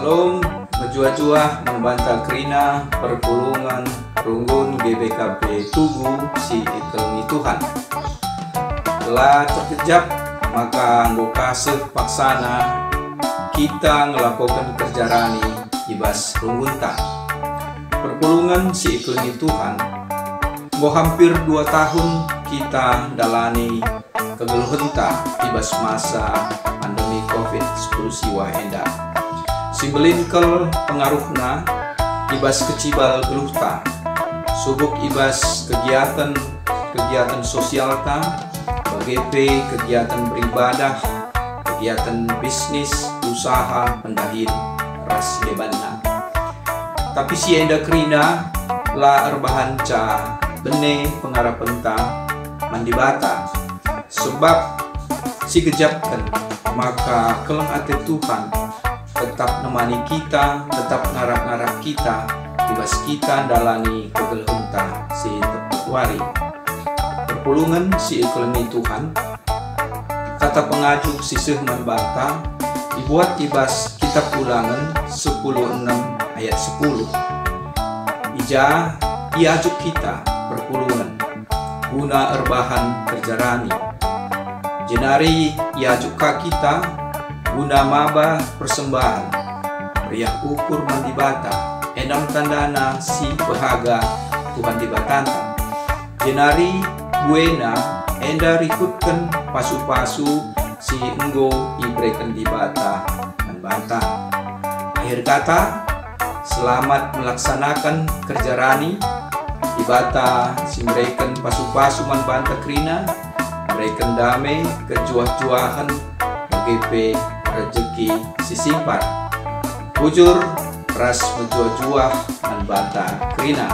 Shalom, menjua-jua membantah kerina perpulungan runggun GBKP Tugu si ikelmi Tuhan. Telah terkejap maka anggoka paksana kita ngelakukan kerja rani ibas runggunta. Perpulungan si ikelmi Tuhan, mau hampir 2 tahun kita dalani kegeluhenta ibas masa pandemi COVID-19 siwa enda. Simbelinkel pengaruhna ibas kecibal geluhta, subuk ibas kegiatan sosial ta, bagepe kegiatan beribadah, kegiatan bisnis, usaha, pendahin, ras bebanna. Tapi si enda kerina la erbahan ca bene pengarapan ta mandibata, sebab si gejapkan maka kelang ate Tuhan tetap nemani kita, tetap ngarap-ngarap kita, ibas kita dalani kegelhunta si tepat wari. Perpulungan si ikelmi Tuhan, kata pengaju sisih membantah, dibuat ibas kitab Ulangan 10:6 ayat 10. Ija iajuk kita perpulungan, guna erbahan kerja rani. Jenari iajuk kita, guna maba persembahan, meriah ukur mandibata, enam tandana si bahaga Tuhan dibatanta. Jenari buena enda rikutkan pasu-pasu si enggo ibrekan dibata manbanta. Akhir kata, selamat melaksanakan kerja rani dibata si mereka pasu-pasu manbanta kerina, mereka damai kejuah-juahan GP rezeki sisipat bujur ras menjua-jua manbanta kerina.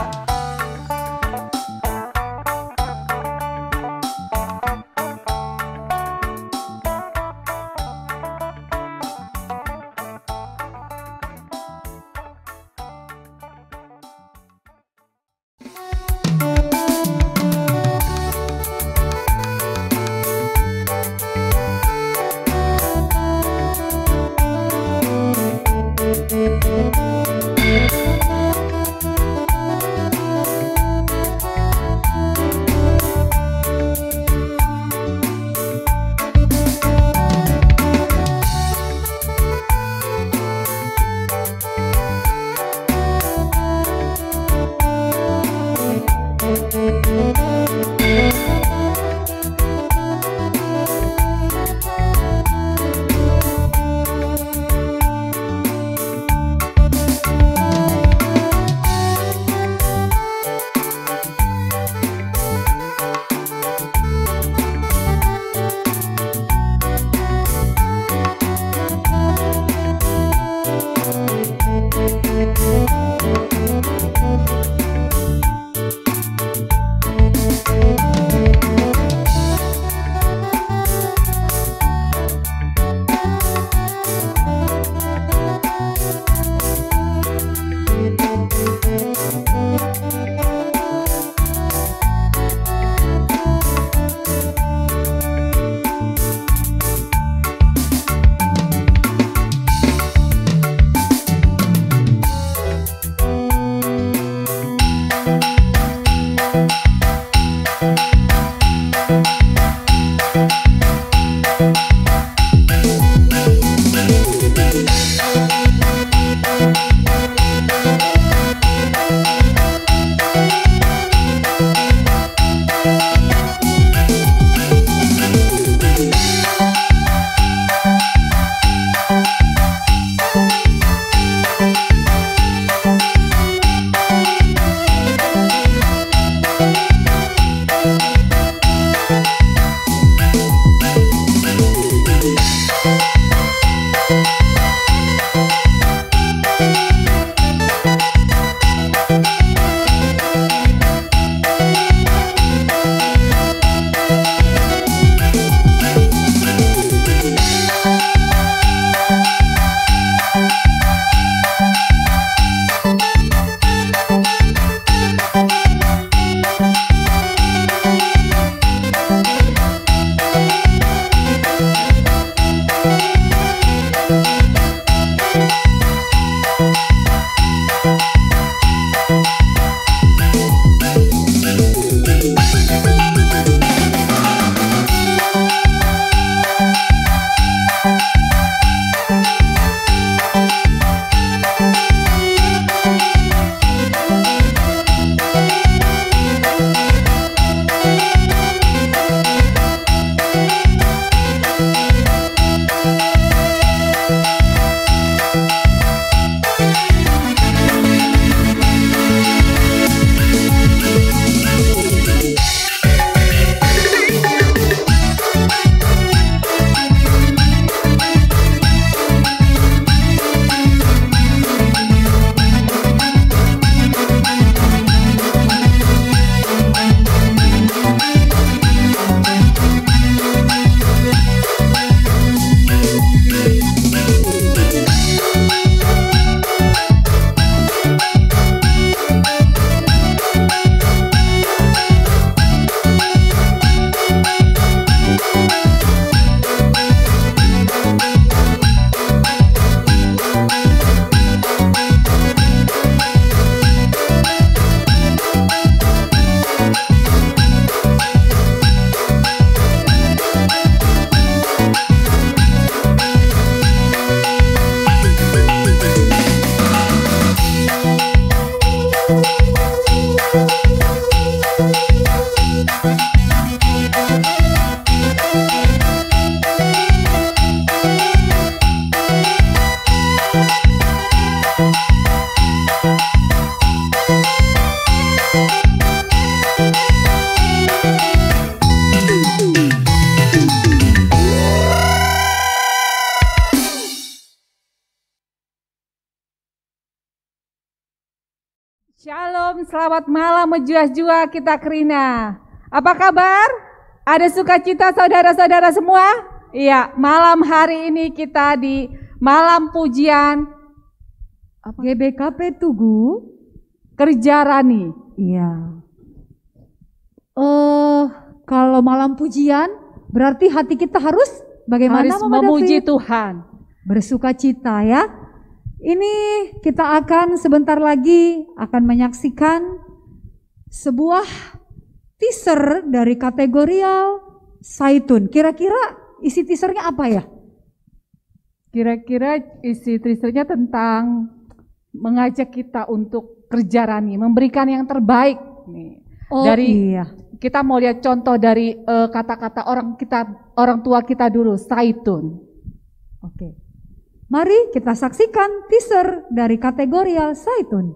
Shalom, selamat malam menjua-jua kita Krina. Apa kabar? Ada sukacita saudara-saudara semua? Iya, malam hari ini kita di malam pujian GBKP Tugu Kerja Rani. Iya. Kalau malam pujian berarti hati kita harus bagaimana Harus Mama memuji David? Tuhan. Bersukacita ya. Ini kita akan sebentar lagi akan menyaksikan sebuah teaser dari kategorial Zaitun. Kira-kira isi teasernya apa ya? Kira-kira isi teasernya tentang mengajak kita untuk kerja Rani, memberikan yang terbaik. Nih. Oh Dari iya. kita mau lihat contoh dari kata-kata orang tua kita dulu, Zaitun. Oke. Mari kita saksikan teaser dari kategorial Zaitun.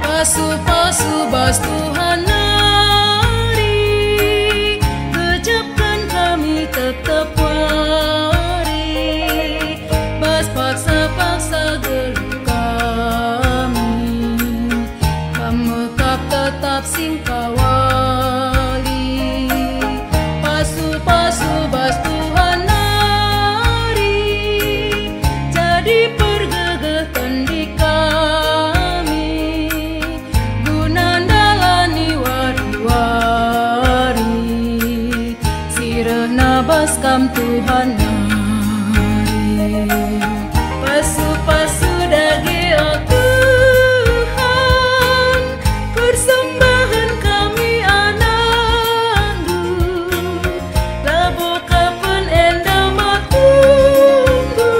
Pasu-pasu bas Tuhan hari, kejapkan kami tetap wari, bas paksa-paksa gelut kami, pamekap tetap singkawali. Pasu-pasu bas Tuhan hari, jadi pergegatan di kami, gunandalani wari-wari, sirena baskam Tuhan hari. Pasu-pasu dage oh Tuhan, persembahan kami anandu, labokapan enda matunggu,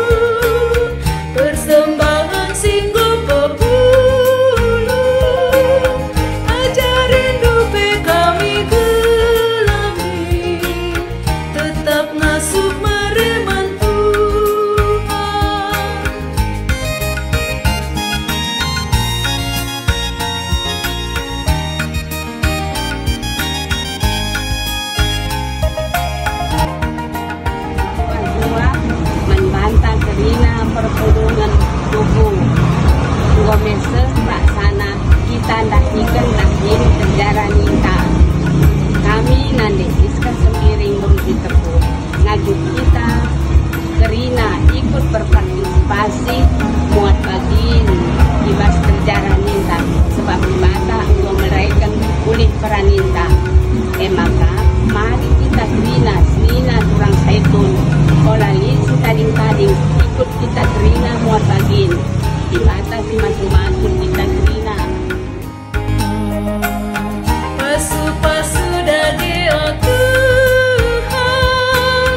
persembahan singgo pebulu, ajarin dupe kami gelami, tetap ngasuh mereman Tuhan. Dua membantah kerina perpulungan tubuh. Dua mese tak sana kita ndakikan dahin kerjara ninta. Kami nande iska sembiring bengki tepuk. Ngajut kita kerina ikut berpartisipasi muat bagin ibas kerjara ninta. Sebab di mata engkau meraihkan kulit peraninta. Maka mari kita kerina selina turang Zaitun. Kolali si tading-tading ikut kita kerina muat bagin. Di mata si masuk-masuk kita kerina. Pasu-pasu dage oh Tuhan,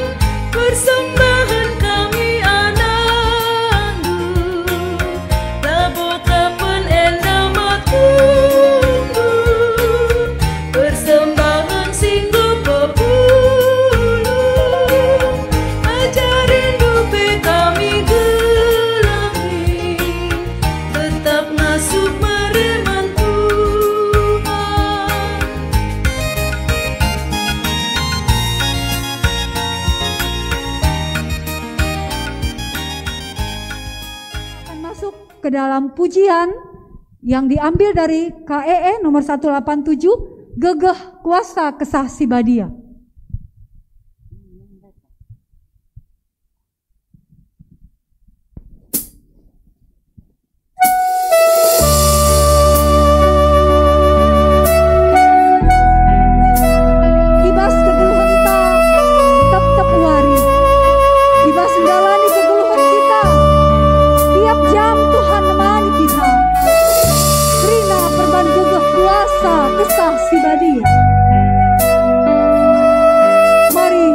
persembahan kami anandu, labokapan enda matunggu, persembahan singgo pebulu, ajarin dupe kami gelami, tetap ngasuh mereman Tuhan. Akan masuk ke dalam pujian yang diambil dari KEE nomor 187, Gegeh Kuasa Kesah Sibadia. Ibas kegeluhan ta, tetap wari. Ibas menjalani kegeluhan kita. Tiap jam Tuhan nemani kita. Rina perban gegeh kuasa kesah Sibadia. Mari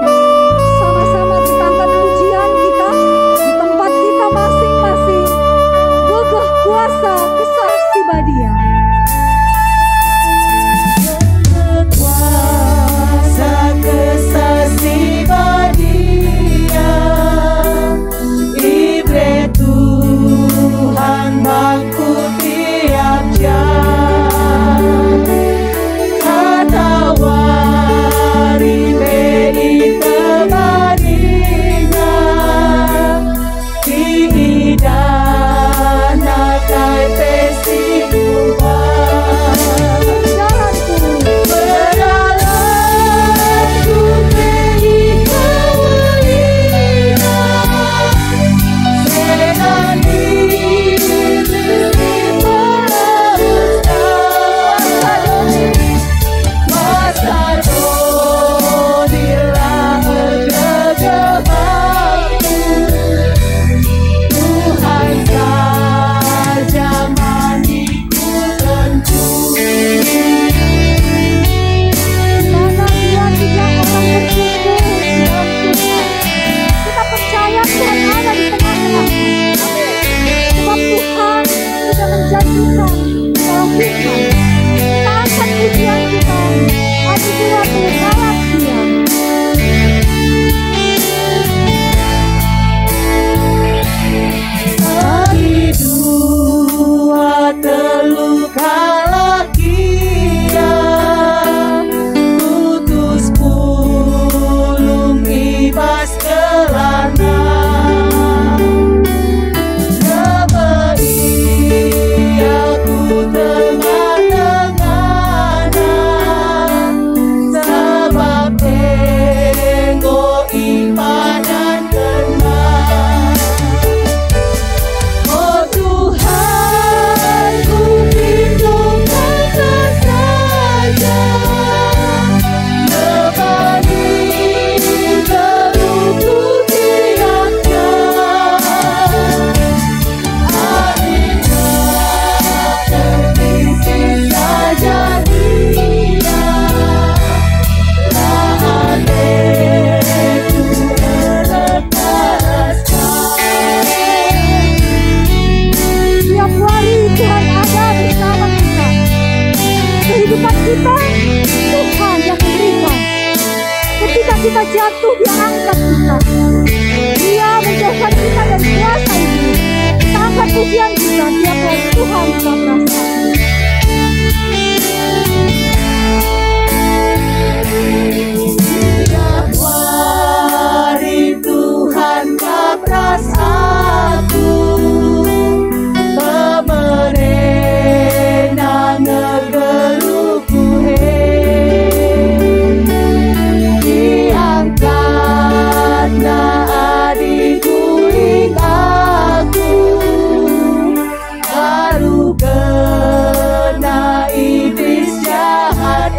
mengangkat kita. Dia menjauhkan kita dari kuasa iblis. Kita angkat pujian kita, biarlah Tuhan kita berasa. Tiap hari Tuhan kapras aku, pemerintah ngegeluku diangkat na adikuling aku, baru kena iblis jahat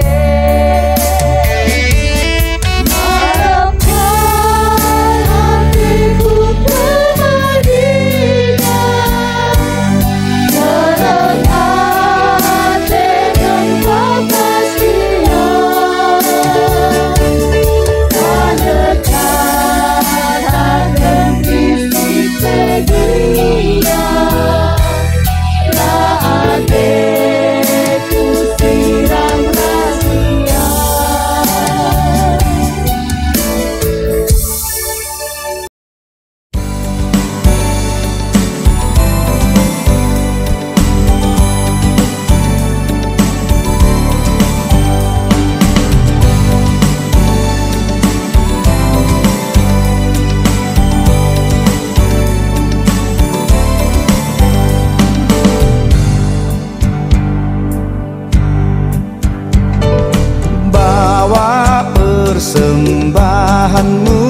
persembahanmu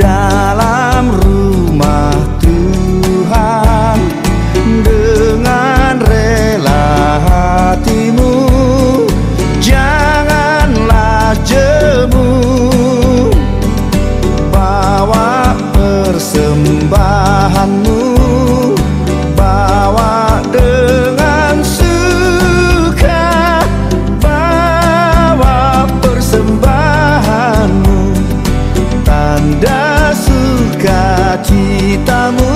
dalam rumah Tuhan, dengan rela hatimu, janganlah jemu. Bawa persembahanmu, bawa dengan suka, bawa persembahanmu, tanda sukacitamu,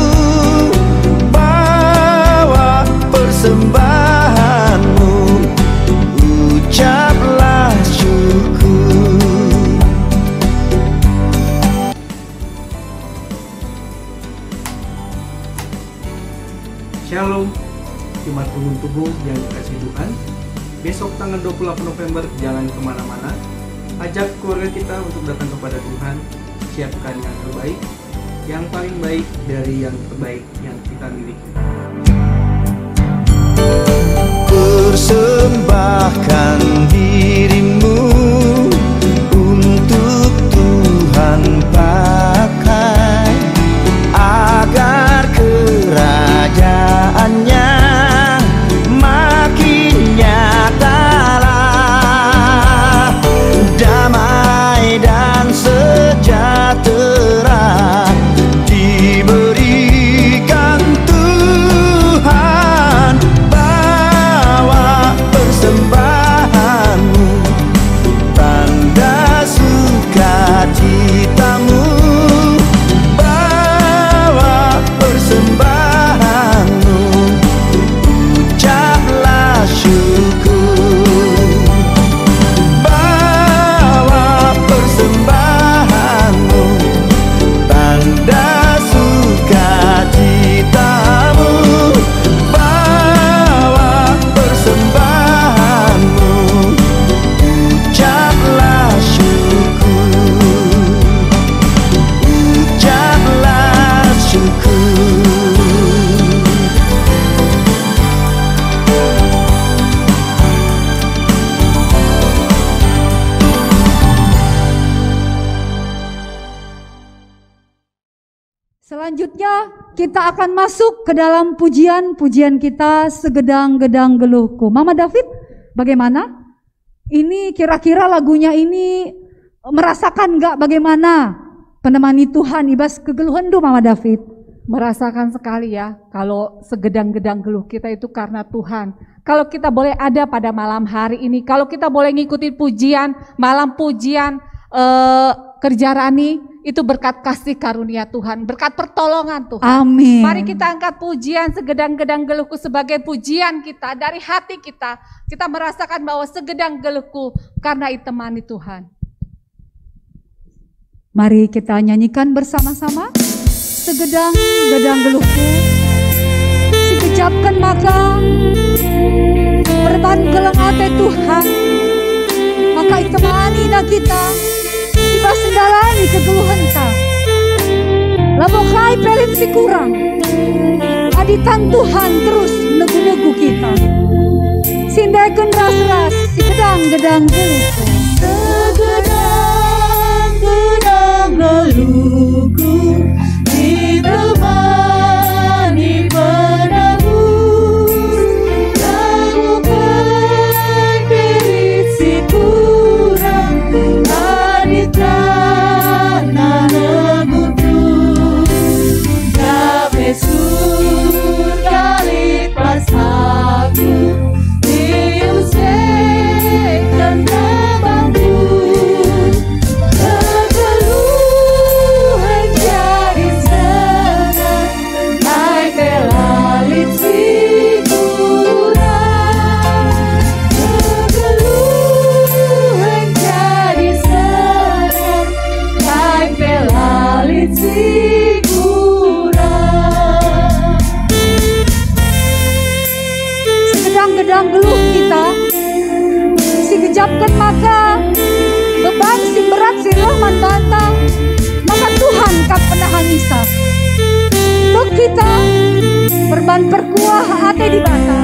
bawa persembahanmu, ucaplah syukur. Shalom, Jemaat Pengun Tubuh yang dikasih Tuhan. Besok tanggal 28 November jangan kemana-mana. Ajak keluarga kita untuk datang kepada Tuhan. Siapkan yang terbaik, yang paling baik dari yang terbaik yang kita miliki. Persembahkan dirimu untuk Tuhan pakai, agar kerajaannya makin nyatalah, damai dan sejahtera diberikan Tuhan. Bawa persembahanmu, tanda sukacitamu, bawa persembahanmu, ucaplah syukur. Bawa persembahanmu, tanda sukacitamu, bawa persembahanmu, ucaplah syukur, ucaplah syukur. Selanjutnya kita akan masuk ke dalam pujian-pujian kita, Segedang-gedang Geluhku. Mama David, bagaimana? Ini kira-kira lagunya ini merasakan nggak bagaimana penemani Tuhan ibas kegeluhan tuh Mama David? Merasakan sekali ya, kalau segedang-gedang geluh kita itu karena Tuhan. Kalau kita boleh ada pada malam hari ini, kalau kita boleh ngikuti pujian, malam pujian Kerja Rani, itu berkat kasih karunia Tuhan, berkat pertolongan Tuhan. Amin. Mari kita angkat pujian segedang-gedang geluhku sebagai pujian kita, dari hati kita. Kita merasakan bahwa segedang geluhku karena ditemani Tuhan. Mari kita nyanyikan bersama-sama. Segedang-gedang geluhku, sikejapkan maka perban gelang ate Tuhan, maka itemani na kita tiba sendalani kegeluhan ta. Lamokai pelit si kurang, aditan Tuhan terus negu-negu kita. Sindaikan ras-ras si gedang-gedang geluhku. Segedang-gedang geluhku ditemani penebus, lakukan pirit si kurang, aditan na negutu, gawe surga lipas aku, diusirkan nabangku. Kegeluhan jadi senang, naik belalit si kurang. Kegeluhan jadi senang, naik belalit si kurang. Segedang-gedang geluh kita, si kejapkan maka beban si berat si rahman bantang, maka Tuhan kap penahan isa. Untuk kita perban perkuah ate di bata,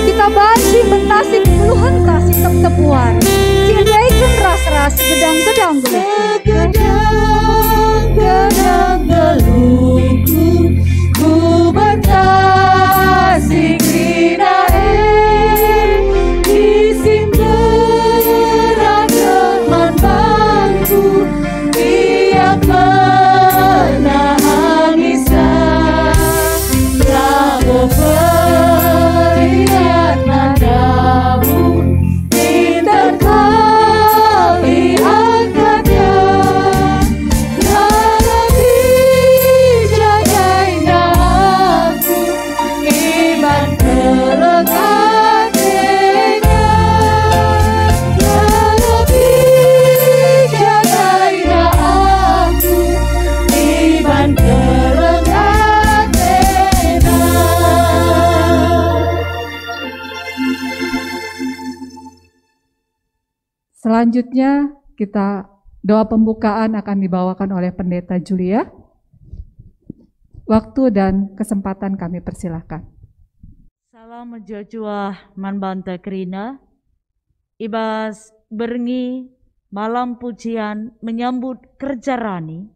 kita bansi mentasi keluhan kasih tep-tepuan, si endaikan ras-ras gedang-gedang geluh. Segedang-gedang geluhku, ku berkasih krinae, isim berat teman bangku, dia pernah angisah, lamu periat nadamu, indah kali angkatnya, lagi jagain aku, iman kelekatnya, lagi jagain aku, iman kelekatnya. Selanjutnya kita doa pembukaan akan dibawakan oleh Pendeta Julia. Waktu dan kesempatan kami persilahkan. Salam jojua manbanta krina, ibas berngi malam pujian menyambut kerja rani,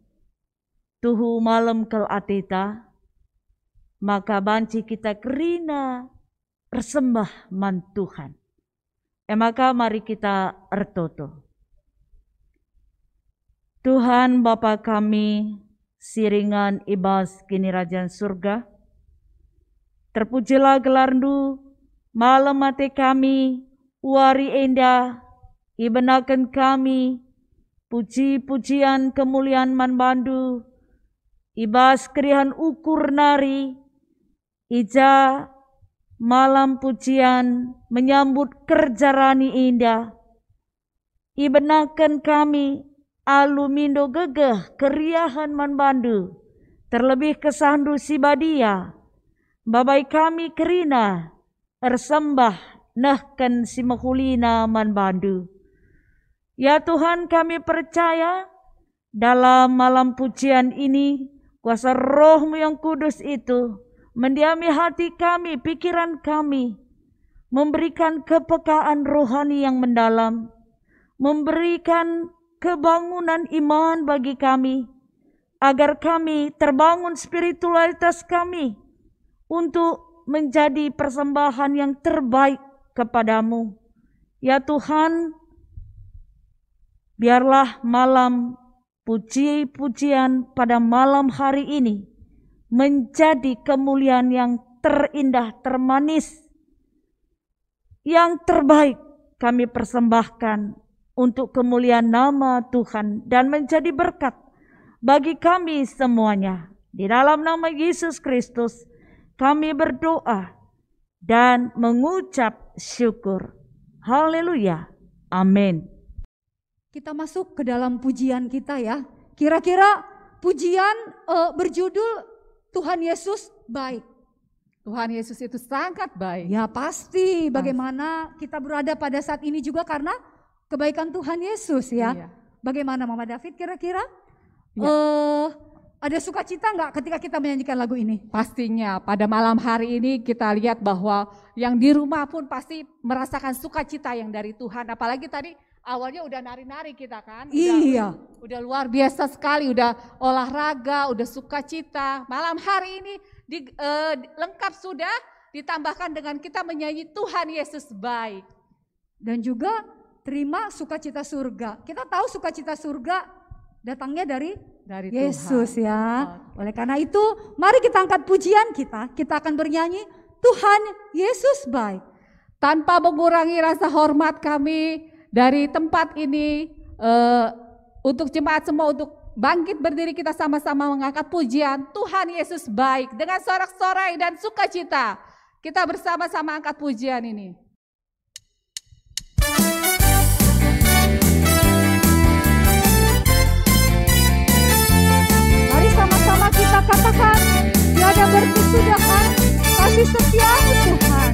tuhu malam kel ateta, maka banci kita krina persembah man Tuhan. Maka mari kita ertoto. Tuhan Bapa kami, siringan ibas kini Rajan Surga, terpujilah gelarmu, malam mati kami, wari endah, ibenakan kami, puji-pujian kemuliaan manbandu, ibas kerihan ukur nari, ija malam pujian menyambut kerja rani indah, ibenakan kami, alumindo gegeh keriahan manbandu, terlebih kesandu si badia, babai kami kerina, ersembah nahkan si mahulina manbandu. Ya Tuhan, kami percaya dalam malam pujian ini, kuasa roh-Mu yang kudus itu mendiami hati kami, pikiran kami, memberikan kepekaan rohani yang mendalam, memberikan kebangunan iman bagi kami, agar kami terbangun spiritualitas kami untuk menjadi persembahan yang terbaik kepadamu. Ya Tuhan, biarlah malam puji-pujian pada malam hari ini menjadi kemuliaan yang terindah, termanis, yang terbaik kami persembahkan untuk kemuliaan nama Tuhan dan menjadi berkat bagi kami semuanya. Di dalam nama Yesus Kristus kami berdoa dan mengucap syukur. Haleluya. Amin. Kita masuk ke dalam pujian kita ya. Kira-kira pujian berjudul Tuhan Yesus baik. Tuhan Yesus itu sangat baik. Ya pasti, bagaimana kita berada pada saat ini juga karena kebaikan Tuhan Yesus ya. Iya. Bagaimana Mama David kira-kira? Ya. Ada sukacita nggak ketika kita menyanyikan lagu ini? Pastinya pada malam hari ini kita lihat bahwa yang di rumah pun pasti merasakan sukacita yang dari Tuhan. Apalagi tadi awalnya udah nari-nari kita kan. Iya. Udah luar biasa sekali, udah olahraga, udah sukacita. Malam hari ini lengkap sudah ditambahkan dengan kita menyanyi Tuhan Yesus baik. Dan juga terima sukacita surga. Kita tahu sukacita surga datangnya dari Yesus Tuhan. ya. Oleh karena itu mari kita angkat pujian kita. Kita akan bernyanyi Tuhan Yesus baik. Tanpa mengurangi rasa hormat kami dari tempat ini untuk jemaat semua untuk bangkit berdiri kita sama-sama mengangkat pujian Tuhan Yesus baik dengan sorak-sorai dan sukacita. Kita bersama-sama angkat pujian ini. Mari sama-sama kita katakan tiada berkesudahan kasih setiamu Tuhan.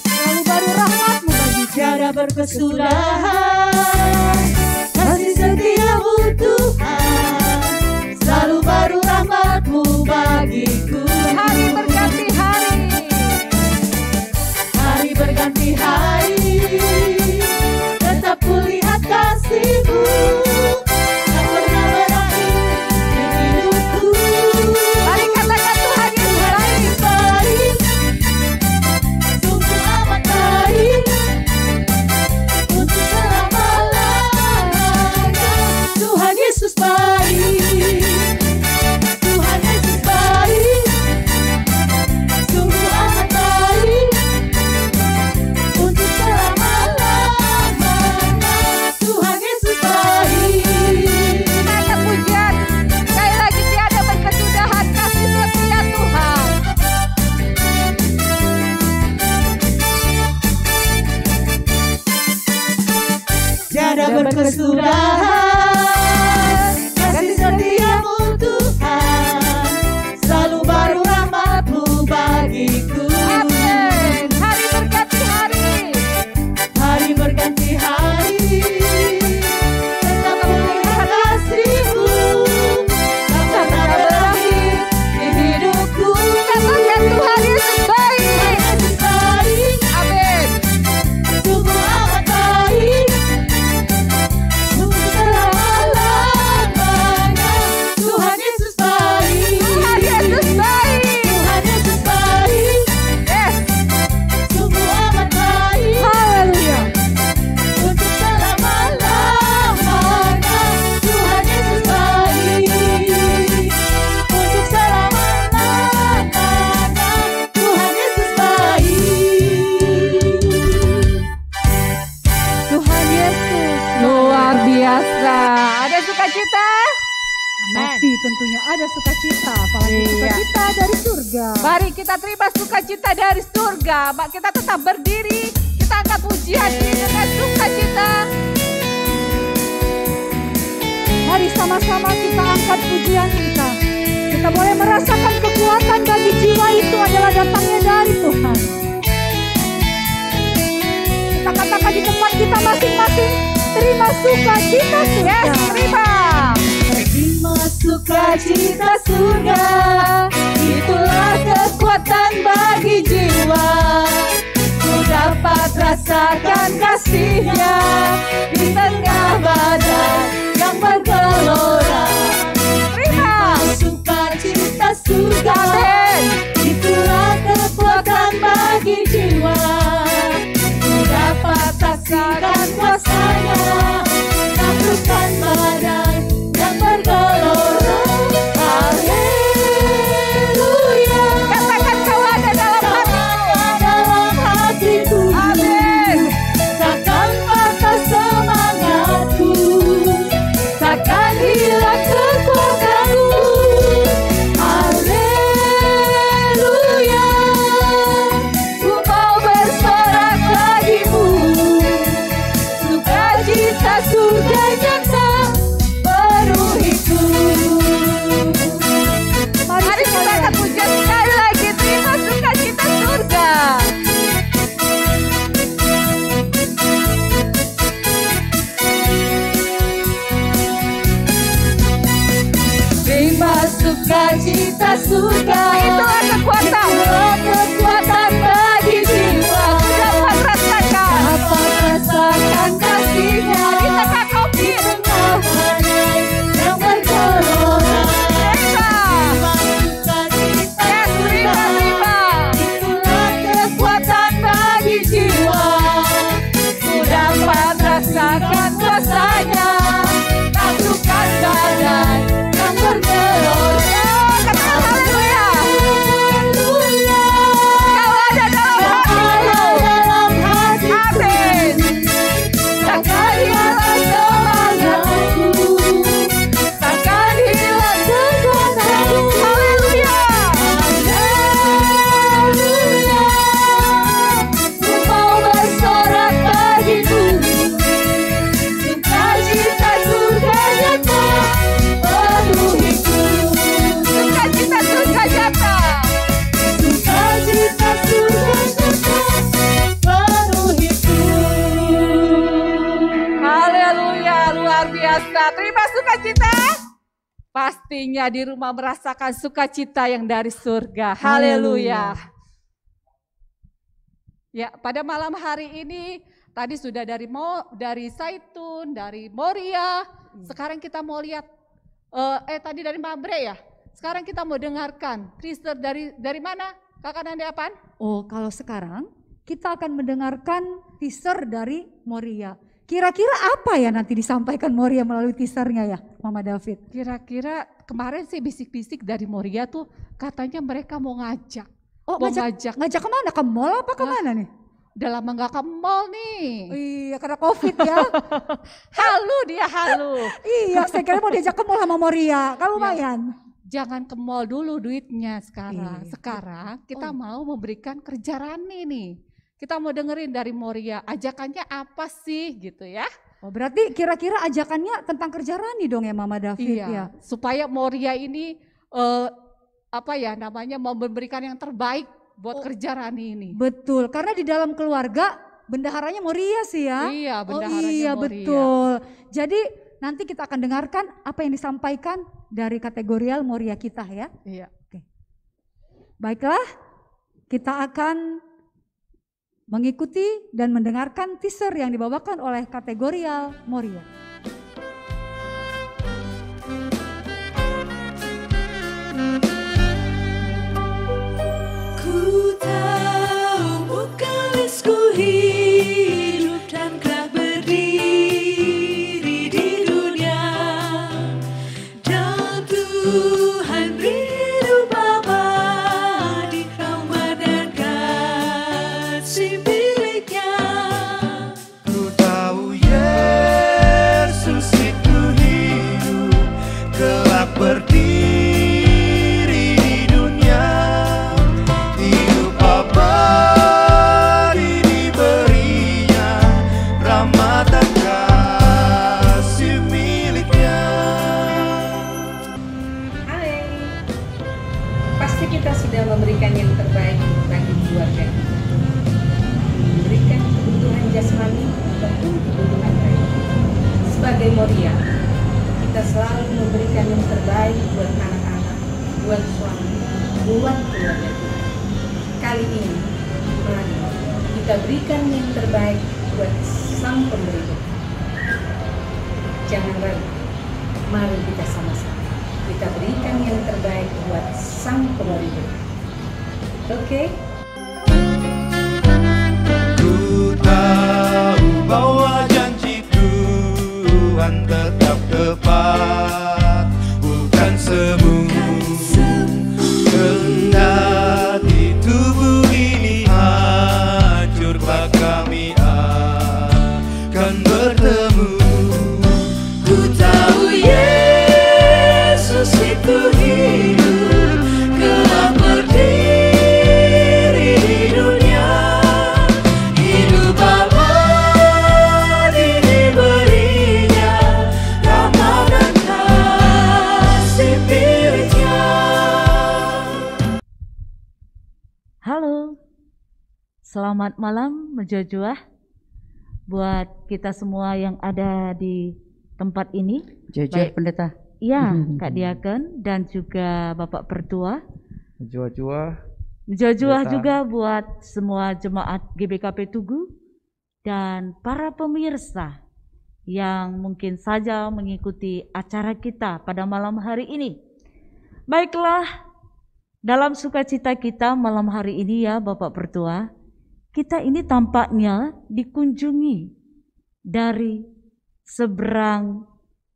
Selalu baru rahmat-Mu bagi Tiada berkesudahan kasih setiamu Tuhan, selalu baru rahmat-Mu bagiku. Hari berganti hari, Hari berganti hari, tetap kulihat kasih-Mu tak pernah berakhir di hidupku. mari katakan Tuhan Yesus baik. Baik, sungguh amat baik, untuk selama-lamanya. Tuhan Yesus baik, Tuhan Yesus baik, sungguh amat baik, untuk selama-lamanya. Tuhan Yesus baik. Angkat pujian, sekali lagi tiada berkesudahan kasih setia Tuhan. Tiada berkesudahan kasih setiamu Tuhan, selalu baru rahmat-Mu bagiku. Amin. Hari berganti hari, Hari berganti hari, tetap melihat kasih-Mu tak pernah berakhir di hidupku. katakan Tuhan Yesus baik. Yesus baik, Amin. sungguh amat baik, untuk selama-lamanya. Tuhan Yesus baik, Tuhan Yesus baik. Tuhan Yesus baik, Yes. sungguh amat baik, Haleluya. untuk selama-lamanya. Tuhan Yesus baik, untuk selama-lamanya. Tuhan Yesus baik. Tuhan Yesus. Luar biasa. Ada sukacita? Pasti tentunya ada sukacita, apalagi Iya. sukacita dari surga. Mari kita terima sukacita dari surga. Mak, kita tetap berdiri, kita angkat pujian ini dengan sukacita. Mari sama-sama kita angkat pujian kita. Kita boleh merasakan kekuatan bagi jiwa itu adalah datangnya dari Tuhan. Kita katakan di tempat kita masing-masing, terima sukacita surga. Yes, terima. Terima sukacita surga, itulah kekuatan bagi jiwa. Ku dapat rasakan kasih-Nya di tengah badai yang bergelora. Terima. Sukacita surga, Amin. itulah kekuatan bagi jiwa. Ku dapat saksikan kuasa-Nya, taklukkan badai yang bergelora. Haleluya. terima sukacita surga. Itulah kekuatan. Itulah kekuatan bagi jiwa. Dapat rasakan. Dapat rasakan kasihnya Di tengah COVID. tengah badai yang bergelora. Terima. Sukacita Yes, terima, terima. itulah kekuatan bagi jiwa. Ku dapat rasakan kuasanya, taklukan badai yang bergelora. Katakan haleluya. Haleluya. Kau ada dalam hatiku. Dalam hatiku. Amin. Takkan hilang semangatku, takkan hilang kekuatanku. Haleluya. Haleluya. Ku mau bersorak bagimu, sukacita surga nyata penuhiku. Sukacita surga nyata. Sukacita surga nyata penuhiku. Haleluya, luar biasa. Terima sukacita. Pastinya di rumah merasakan sukacita yang dari surga. Haleluya. Ya, pada malam hari ini tadi sudah dari Zaitun, dari Moria. Sekarang kita mau lihat tadi dari Mabre ya. Sekarang kita mau dengarkan teaser dari mana? Kakak Nandi Apan? Oh, kalau sekarang kita akan mendengarkan teaser dari Moria. Kira-kira apa ya nanti disampaikan Moria melalui teasernya ya, Mama David? Kira-kira kemarin sih bisik-bisik dari Moria tuh katanya mereka mau ngajak. Oh, Mau ngajak kemana? Ke mall apa kemana nih? Udah lama nggak ke mall nih. Iya, karena COVID ya. Halu dia halu. Iya, saya kira mau diajak ke mall sama Moria. Kalau lumayan. Jangan ke mall dulu duitnya sekarang. Iya. Sekarang kita mau memberikan kerja Rani nih. Kita mau dengerin dari Moria, ajakannya apa sih gitu ya. Oh, berarti kira-kira ajakannya tentang kerja Rani dong ya Mama David ya. Supaya Moria ini mau memberikan yang terbaik buat kerja Rani ini. Betul, karena di dalam keluarga bendaharanya Moria sih ya. Iya, bendaharanya Oh iya, Moria. betul. Jadi nanti kita akan dengarkan apa yang disampaikan dari kategorial Moria kita ya. Iya. Baiklah, kita akan mengikuti dan mendengarkan teaser yang dibawakan oleh kategorial Moria. Ku tahu bukan risku hidup dan gerak berdiri di dunia, dan Tuhan beri hidup abadi, rahmat dan kasih miliknya. Ku tahu Yesus itu hidup, kelak berdiri di dunia, hidup abadi diberinya, rahmat dan kasih miliknya. Hai, pasti kita sudah memberikan yang terbaik bagi keluarga kita. Memberikan kebutuhan jasmani maupun kebutuhan rohani. Sebagai Moria, kita selalu memberikan yang terbaik buat anak-anak, buat suami, buat keluarga kita. Kali ini, mari kita berikan yang terbaik buat Sang Pemberi berkah. Jangan ragu, mari kita sama-sama kita berikan yang terbaik buat Sang Pemberi berkah. Oke? Ku tahu bahwa janji Tuhan tetap tepat, bukan semu. Kendati tubuh ini hancur, kelak kami akan bertemu. Ku tahu Yesus itu hidup, kelak berdiri di dunia, hidup abadi diberinya, rahmat dan kasih miliknya. Halo, selamat malam Mejojoah buat kita semua yang ada di tempat ini. Jojo pendeta. Ya, Kak Diaken dan juga Bapak Pertua. Jua-jua Jua-jua Pendeta. juga buat semua jemaat GBKP Tugu dan para pemirsa yang mungkin saja mengikuti acara kita pada malam hari ini. Baiklah, dalam sukacita kita malam hari ini ya Bapak Pertua, kita ini tampaknya dikunjungi dari seberang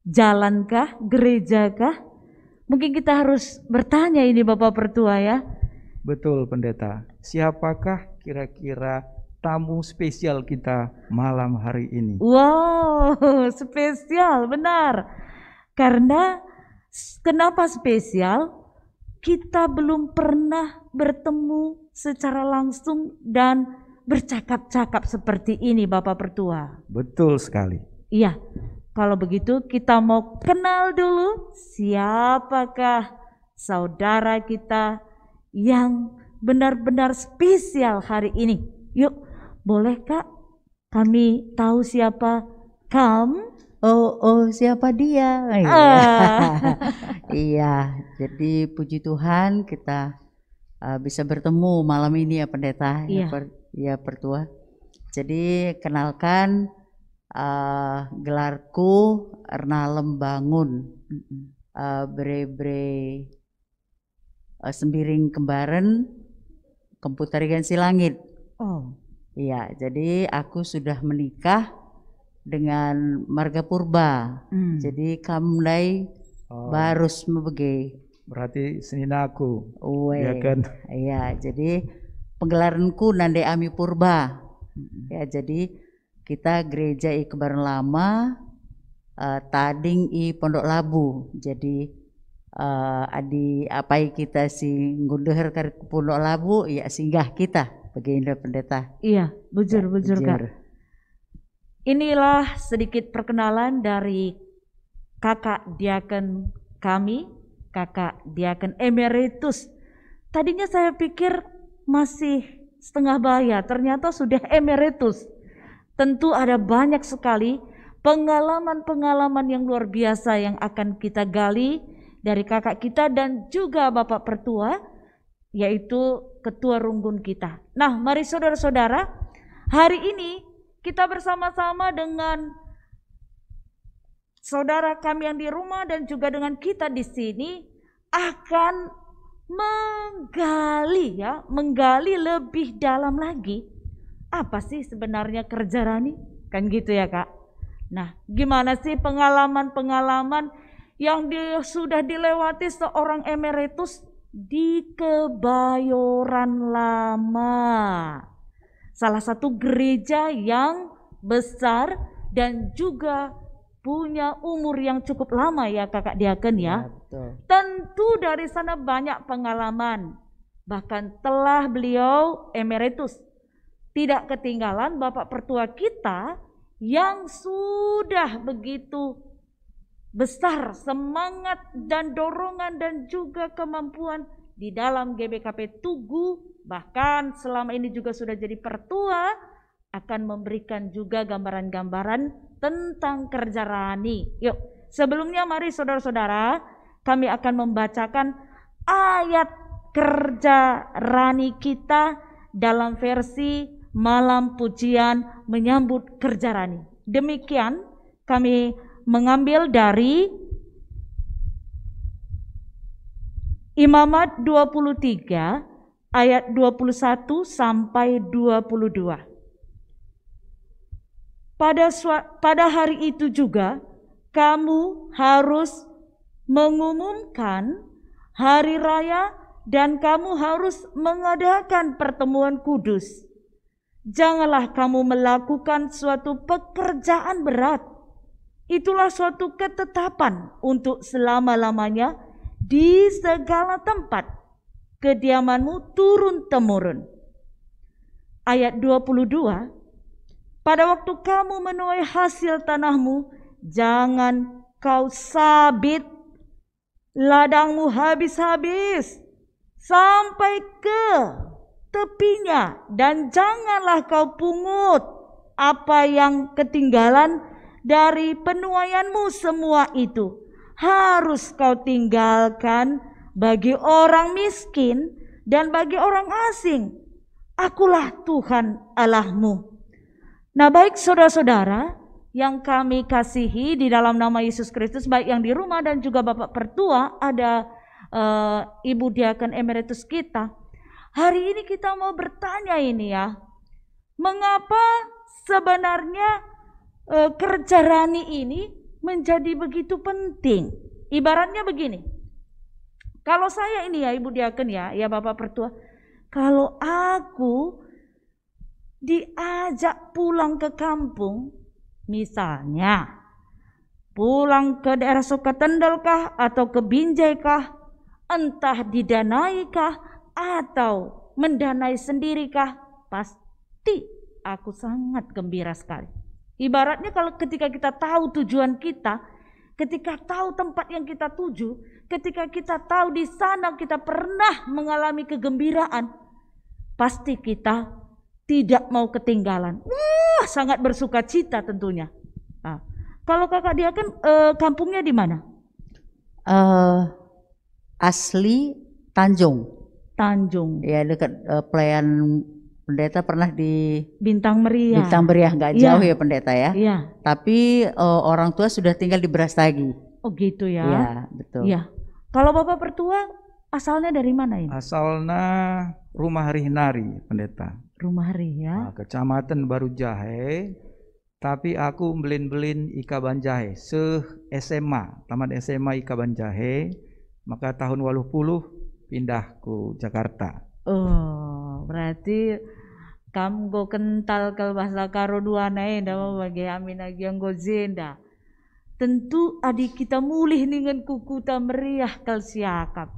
jalankah, gerejakah? Mungkin kita harus bertanya ini Bapak Pertua ya. Betul pendeta. Siapakah kira-kira tamu spesial kita malam hari ini? Wow, spesial benar. Karena kenapa spesial? Kita belum pernah bertemu secara langsung dan bercakap-cakap seperti ini Bapak Pertua. Betul sekali. Iya, kalau begitu kita mau kenal dulu siapakah saudara kita yang benar-benar spesial hari ini. Yuk, boleh Kak kami tahu siapa kamu? Oh, siapa dia? Ah. Iya, jadi puji Tuhan kita bisa bertemu malam ini ya pendeta, Iya. ya Pertua. Jadi kenalkan gelarku Erna Lembangun, Bre Sembiring Kembaren, Kemputarigan Silangit. Oh, Iya, jadi aku sudah menikah dengan marga purba. Jadi kamdai Oh, barus mebege. berarti seninaku. Uwe. Ya kan? Iya, jadi penggelaranku nande ami purba. Ya, jadi kita gereja i Kebaran Lama, tading i Pondok Labu. Jadi adi apai kita si ngundeher ke Pondok Labu, ya singgah kita baginda pendeta. iya, bujur Bujur. Kak. Inilah sedikit perkenalan dari kakak diaken kami, kakak diaken emeritus. Tadinya saya pikir masih setengah bayar, ternyata sudah emeritus. Tentu ada banyak sekali pengalaman-pengalaman yang luar biasa yang akan kita gali dari kakak kita dan juga Bapak Pertua, yaitu Ketua Runggun kita. Nah, mari saudara-saudara, hari ini kita bersama-sama dengan saudara kami yang di rumah dan juga dengan kita di sini akan menggali lebih dalam lagi apa sih sebenarnya kerja Rani, kan gitu ya Kak. Nah, gimana sih pengalaman-pengalaman yang sudah dilewati seorang emeritus di Kebayoran Lama, salah satu gereja yang besar dan juga punya umur yang cukup lama ya Kakak Diaken ya. Betul. Tentu dari sana banyak pengalaman. Bahkan telah beliau emeritus. Tidak ketinggalan Bapak Pertua kita yang sudah begitu besar semangat dan dorongan dan juga kemampuan di dalam GBKP Tugu. Bahkan selama ini juga sudah jadi pertua, akan memberikan juga gambaran-gambaran tentang kerja Rani. Yuk, sebelumnya mari saudara-saudara, kami akan membacakan ayat kerja Rani kita dalam versi Malam Pujian Menyambut Kerja Rani. Demikian kami mengambil dari Imamat 23 ayat 21 sampai 22. Pada hari itu juga kamu harus mengumumkan hari raya dan kamu harus mengadakan pertemuan kudus. Janganlah kamu melakukan suatu pekerjaan berat. Itulah suatu ketetapan untuk selama-lamanya di segala tempat kediamanmu turun-temurun. Ayat 22. Pada waktu kamu menuai hasil tanahmu, jangan kau sabit ladangmu habis-habis sampai ke tepinya, dan janganlah kau pungut apa yang ketinggalan dari penuaianmu semua itu. harus kau tinggalkan bagi orang miskin dan bagi orang asing. Akulah Tuhan Allahmu. Nah, baik saudara-saudara yang kami kasihi di dalam nama Yesus Kristus, baik yang di rumah dan juga Bapak Pertua, ada Ibu Diaken Emeritus kita. Hari ini kita mau bertanya ini ya, mengapa sebenarnya kerja rani ini menjadi begitu penting? Ibaratnya begini, kalau saya ini ya Ibu Diaken ya Bapak Pertua, kalau aku diajak pulang ke kampung, misalnya pulang ke daerah Sukatendel kah atau ke Binjai kah, entah didanai kah atau mendanai sendiri kah, pasti aku sangat gembira sekali. Ibaratnya kalau ketika kita tahu tujuan kita, ketika tahu tempat yang kita tuju, ketika kita tahu di sana kita pernah mengalami kegembiraan, pasti kita tidak mau ketinggalan. Wah, sangat bersuka cita tentunya. Nah, kalau kakak dia kan kampungnya di mana? Asli Tanjung. Tanjung. Ya, dekat pelayan pendeta pernah di Bintang Meriah. Bintang Meriah, nggak jauh ya pendeta ya. Iya. Tapi orang tua sudah tinggal di Brastagi. Oh gitu ya. Iya, betul. Iya. Kalau Bapak Pertua asalnya dari mana ini? Asalnya Rumah Rihnari, pendeta. Rumah Hari ya. Kecamatan Baru Jahe. Tapi aku belin-belin Ikaban Jahe. Se-SMA, tamat SMA Ikaban Jahe. Maka tahun 80 pindah ke Jakarta. Oh, berarti kamu go kental ke bahasa karo dua nae dah bagi amin lagi yang go zenda. Tentu adik kita mulih dengan kukuta meriah kal siakap.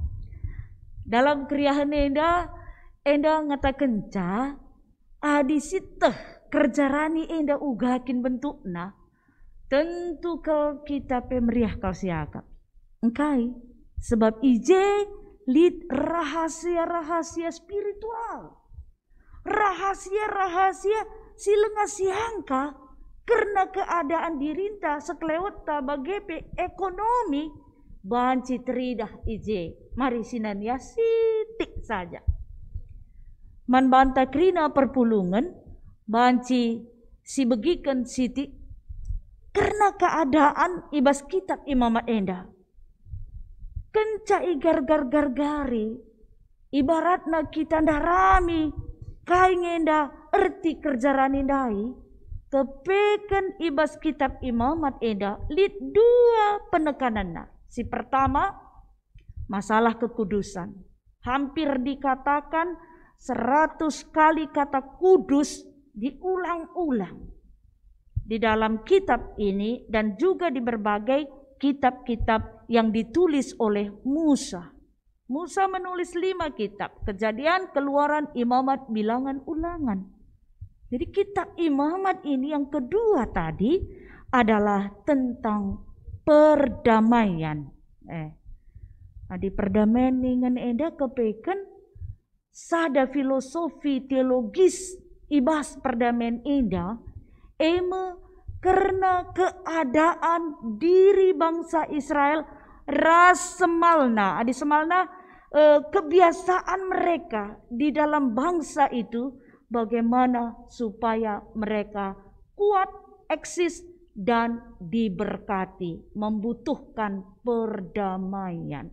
Dalam kriahan enda ngata kenca adi siteh kerja rani enda ugakin bentukna. Tentu kal kita pemeriah kal siakap. Engkai sebab ije lid rahasia-rahasia spiritual. Rahasia-rahasia silenga siangka karena keadaan dirinta sekelewat bagepe ekonomi banci teridah ije. Mari sinan ya sitik saja. Man banta krina perpulungan banci si begikan sitik karena keadaan ibas kitab Imamat Enda. Kenca igar-gar-gar-gari ibaratna kita ndah rami kai ngenda erti kerja rani dai tepekan ibas kitab Imamat Enda lid dua penekananna. Si pertama masalah kekudusan. Hampir dikatakan 100 kali kata kudus diulang-ulang di dalam kitab ini dan juga di berbagai kitab-kitab yang ditulis oleh Musa. Musa menulis 5 kitab, Kejadian, Keluaran, Imamat, Bilangan, Ulangan. Jadi kitab Imamat ini yang kedua tadi adalah tentang perdamaian. Di perdamaian dengan enda kepeken sada filosofi teologis ibas perdamaian enda karena keadaan diri bangsa Israel rasemalna, adi semalna kebiasaan mereka di dalam bangsa itu bagaimana supaya mereka kuat, eksis dan diberkati, membutuhkan perdamaian.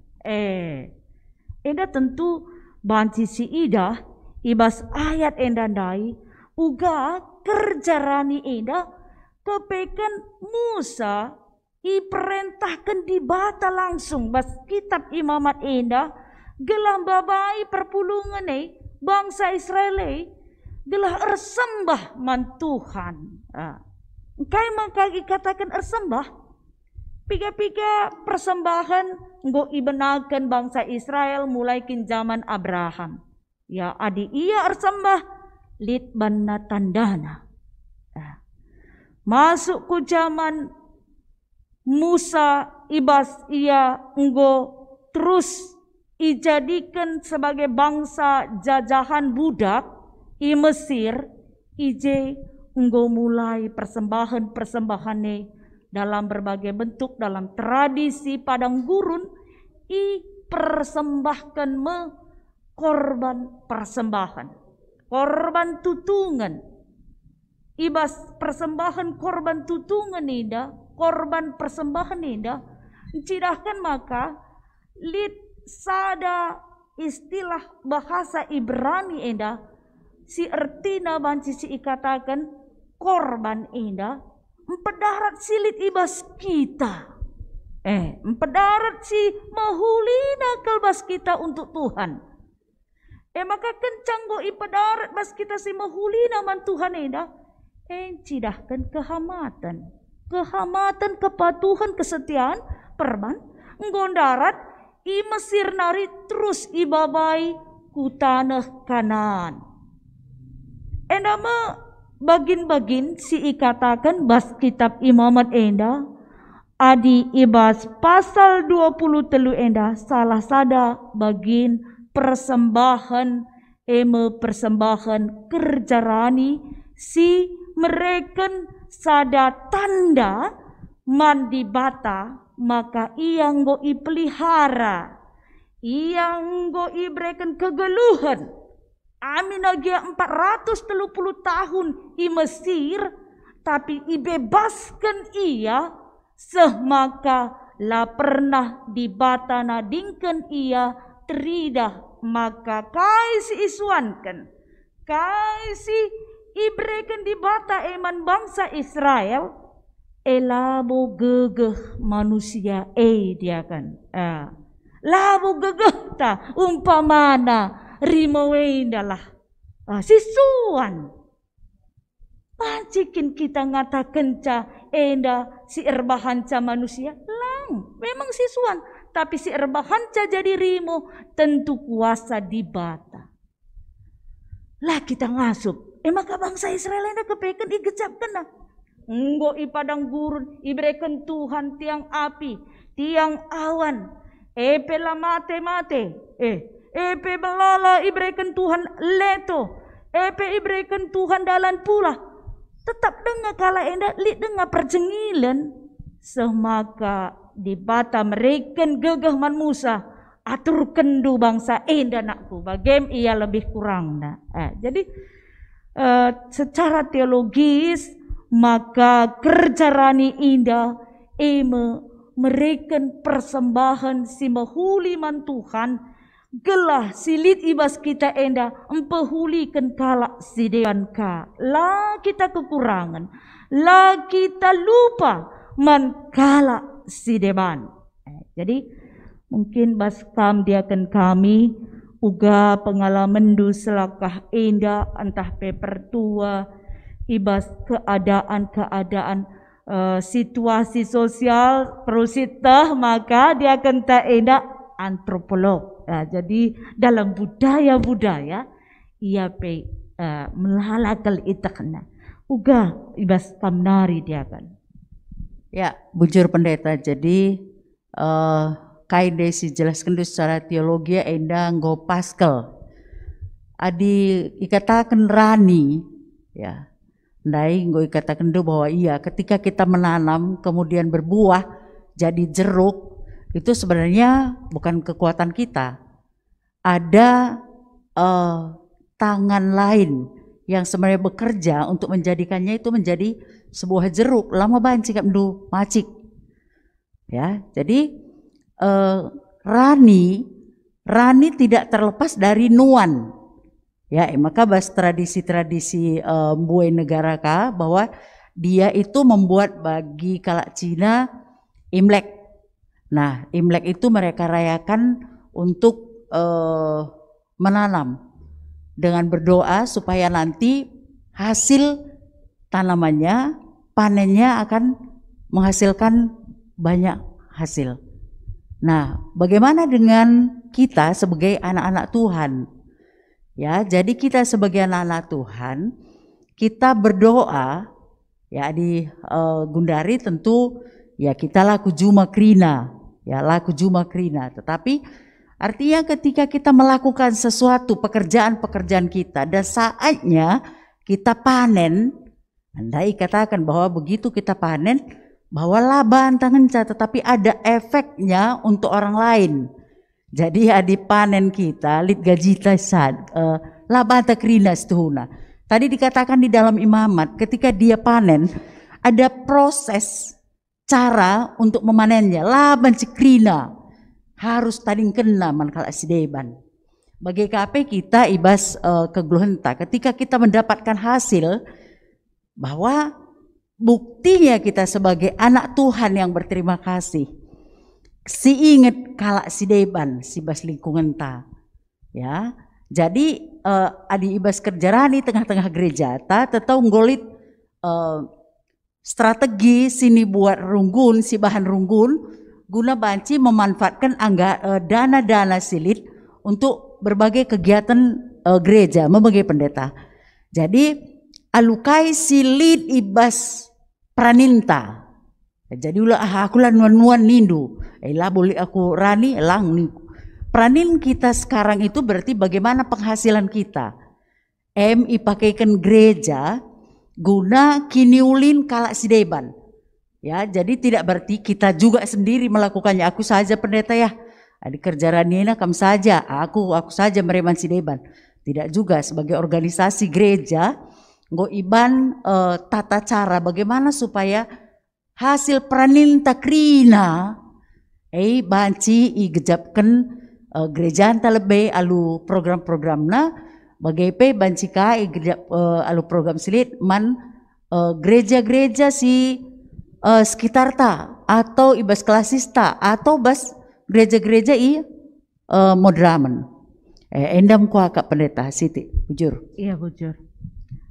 Enda tentu banci si ida ibas ayat enda dai uga kerja rani enda kepeken Musa iperintahkan dibata langsung bas kitab Imamat Enda gelah babai perpulungan bangsa Israel gelah ersembah man Tuhan. Kai maka dikatakan ersembah piga-piga persembahan nggo ibenakan bangsa Israel mulai kin zaman Abraham. Ya adi ia ersembah lit banna tandana. Masuk ke zaman Musa ibas ia enggo terus dijadikan sebagai bangsa jajahan budak i Mesir ije enggo mulai persembahan-persembahane dalam berbagai bentuk dalam tradisi padang gurun i persembahkan korban persembahan, korban tutungan. Ibas persembahan korban tutungan ida, korban persembahan ida, cidahkan maka lid sada istilah bahasa Ibrani ida, si ertina banci si ikatakan korban ida, empedarat silit ibas kita. Empedarat si mahulina kalbas kita untuk Tuhan. Maka kencang go ipedarat bas kita si mahulina man Tuhan ida, cidahkan kehamatan, kepatuhan, kesetiaan, perban, nggondarat, i Mesir nari terus ibabai ku tanah Kanaan. Endama bagin-bagin si ikatakan bas kitab Imamat enda, adi ibas pasal 23 enda salah sada bagin persembahan persembahan kerjarani si mereken sada tanda mandi bata maka iyang go ipelihara, iyang go ibreken kegeluhan. Amin agia 430 tahun i Mesir, tapi ibebaskan ia semaka la pernah dibata nadingkan ia teridah maka kaisi isuankan, kaisi ibreken dibata eman bangsa Israel elabo gegeh manusia dia kan labo gegeh ta umpamana rimawendalah sisuan pancikin kita ngatakan ca enda si erbahanca manusia lang memang sisuan tapi si erbahanca jadi rimo tentu kuasa dibata lah kita ngasup maka bangsa Israel enda kepeken igecapkan lah nggo i padang gurun ibreken Tuhan tiang api tiang awan la mate epe belala ibreken Tuhan leto, epe ibreken Tuhan dalan pula. Tetap dengar kala enda li dengar perjengilan, semaka dibata mereken gegah man Musa atur kendu bangsa enda nakku bagem ia lebih kurang nak. Jadi secara teologis maka kerjarani indah mereken persembahan si mahuli man Tuhan gelah silit ibas kita enda empehulikan kalak si dewan ka lah kita kekurangan lah kita lupa man kalak si dewan. Jadi mungkin bas kam diakan kami uga pengalaman du selakah enda entah pepertua ibas keadaan situasi sosial perusitah maka dia akan tak enda antropolog. Jadi dalam budaya ia melalakal itakna uga ibas pamnari dia kan. Ya, bujur pendeta. Jadi kaide si jelaskan itu secara teologi enda nggo Pascal. Adi ikatakan rani ya. Ndai nggo ikatakan itu bahwa iya ketika kita menanam kemudian berbuah jadi jeruk itu sebenarnya bukan kekuatan kita. Ada tangan lain yang sebenarnya bekerja untuk menjadikannya itu menjadi sebuah jeruk. Lama banci kak mendu macik. Ya, jadi rani tidak terlepas dari nuan. Ya, maka bahas tradisi-tradisi Mbue negara ka bahwa dia itu membuat bagi kalak Cina Imlek. Nah, Imlek itu mereka rayakan untuk menanam dengan berdoa supaya nanti hasil tanamannya, panennya akan menghasilkan banyak hasil. Nah, bagaimana dengan kita sebagai anak-anak Tuhan? Ya, jadi kita sebagai anak-anak Tuhan, kita berdoa ya di Gundari tentu ya kita laku Juma Krina. Ya, laku Juma Krina. Tetapi artinya ketika kita melakukan sesuatu pekerjaan-pekerjaan kita dan saatnya kita panen, andai katakan bahwa begitu kita panen bahwa laban tangenca tetapi ada efeknya untuk orang lain. Jadi adi panen kita lit gajita sad laban takrina setuhuna. Tadi dikatakan di dalam imamat ketika dia panen ada proses cara untuk memanennya. Laban cikrina harus tadi kena mankala sideban. Bagi KP kita ibas kegluhenta ketika kita mendapatkan hasil bahwa buktinya kita sebagai anak Tuhan yang berterima kasih. Si inget kala sideban si bas lingkungan ta. Ya. Jadi adi ibas kerjarani tengah-tengah gereja ta tetau ngolit strategi sini buat runggun si bahan runggun guna banci memanfaatkan dana-dana silit untuk berbagai kegiatan gereja membagai pendeta. Jadi alukai silit ibas praninta. Jadi ulah aku lah nuan-nuan nindu. Lah boleh aku rani lang nih. Pranin kita sekarang itu berarti bagaimana penghasilan kita. Ipakaikan gereja guna kiniulin kala sideban. Ya, jadi tidak berarti kita juga sendiri melakukannya. Aku saja pendeta ya. Di kerjaannya kamu saja. Aku saja mereman sideban. Tidak juga sebagai organisasi gereja. Iban tata cara bagaimana supaya hasil pranin takrina banci igejapkan gereja anta lebih alu program-programna bagai banci ka alu program silit man gereja-gereja si sekitar ta atau ibas klasista atau bas gereja-gereja modramen. Endam kuah kak pendeta Siti, bujur. Iya bujur.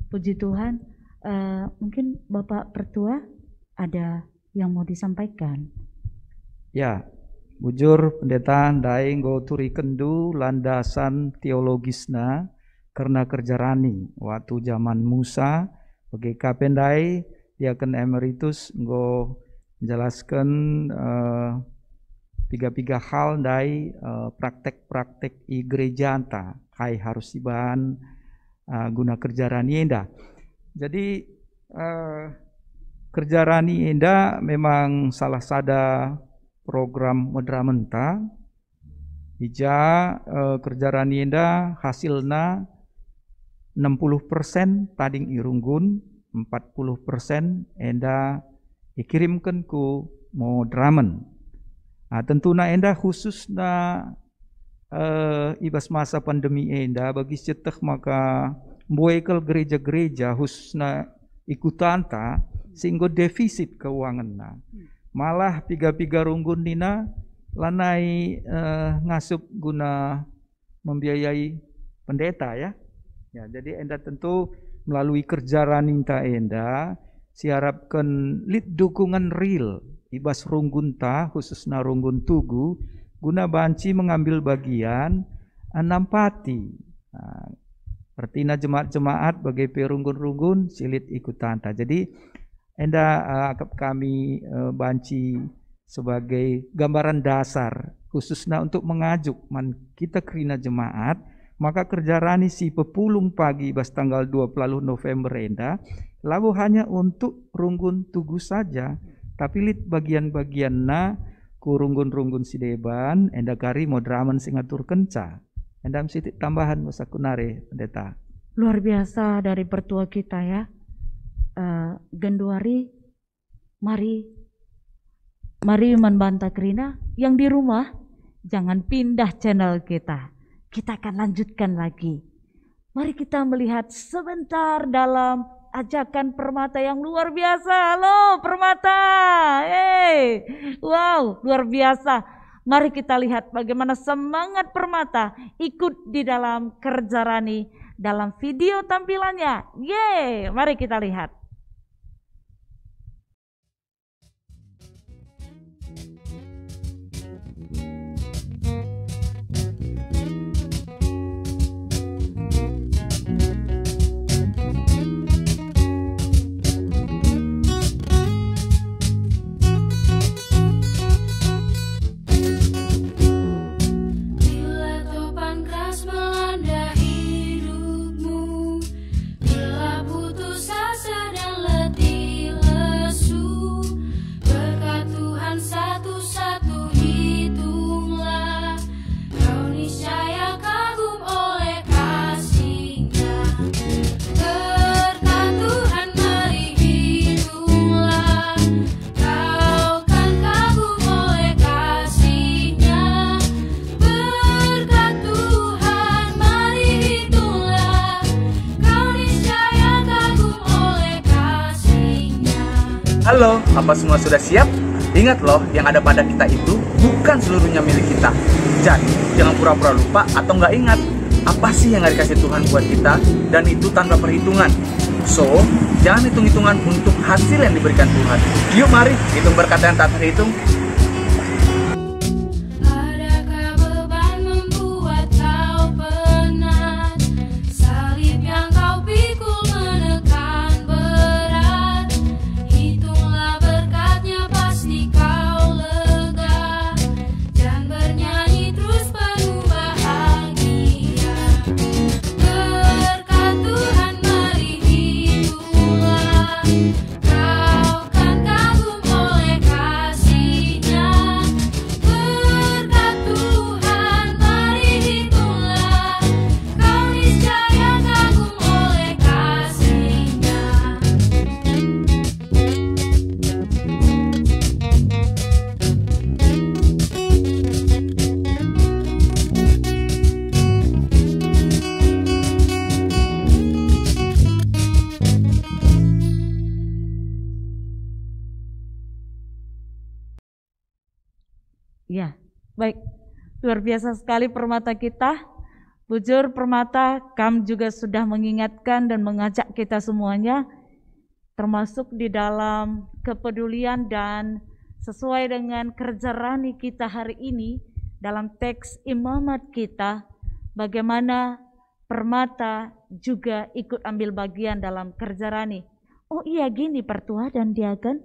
Puji Tuhan. Mungkin Bapak Pertua ada yang mau disampaikan. Ya, bujur pendeta dai nggo turi kendu landasan teologisna karena kerjarani waktu zaman Musa bagi kapendai diaken emeritus nggo menjelaskan tiga hal dari praktek-praktek i gereja anta kai harus iban guna kerjarani enda. Jadi kerjarani enda memang salah sada program modramenta ija kerjarani enda hasilna 60% tading irunggun 40% enda dikirimkan ku modramen. Tentunya enda khususna ibas masa pandemi enda bagi cetek maka mbuekel gereja-gereja khususna ikutan ta sehingga defisit keuanganna. Malah piga-piga runggun nina lanai ngasup guna membiayai pendeta ya. Ya, jadi enda tentu melalui kerja raninta enda siharapkan lid dukungan real ibas runggun ta khususna runggun tugu guna banci mengambil bagian nampati. Artinya jemaat-jemaat bagai perunggun-runggun silit ikutan ta. Jadi enda kami banci sebagai gambaran dasar khususnya untuk mengajuk man kita kerina jemaat maka kerjarani si pepulung pagi bas tanggal 20 November enda lalu hanya untuk runggun tugu saja tapi lit bagian-bagianna ku runggun-runggun sideban enda kari modramen singatur kenca enda mesti tambahan masa kunare pendeta. Luar biasa dari pertua kita ya. Genduari mari membantah Krina yang di rumah jangan pindah channel kita akan lanjutkan lagi. Mari kita melihat sebentar dalam ajakan Permata yang luar biasa. Halo Permata, wow luar biasa. Mari kita lihat bagaimana semangat Permata ikut di dalam kerja Rani dalam video tampilannya. Mari kita lihat. Bila topan keras melanda hidupmu, bila putus asa Halo, apa semua sudah siap? Ingat loh, yang ada pada kita itu bukan seluruhnya milik kita. Jadi, jangan pura-pura lupa atau nggak ingat apa sih yang dikasih Tuhan buat kita, dan itu tanpa perhitungan. So, jangan hitung-hitungan untuk hasil yang diberikan Tuhan. Yuk mari, hitung berkat yang tak terhitung. Adakah beban membuat kau penat? Salib yang kau pikul menekan berat. Hitunglah berkatnya, pasti kau lega. Dan bernyanyi terus penuh bahagia. Berkat Tuhan mari hitunglah. Kau kan kagum oleh kasih-Nya. Berkat Tuhan mari hitunglah. Kau niscaya kagum oleh kasih-Nya. Ya, baik. Luar biasa sekali Permata kita. Bujur Permata, Kam juga sudah mengingatkan dan mengajak kita semuanya, termasuk di dalam kepedulian dan sesuai dengan kerja rani kita hari ini, dalam teks imamat kita, bagaimana Permata juga ikut ambil bagian dalam kerja rani. Oh iya gini Pertua dan Diaken,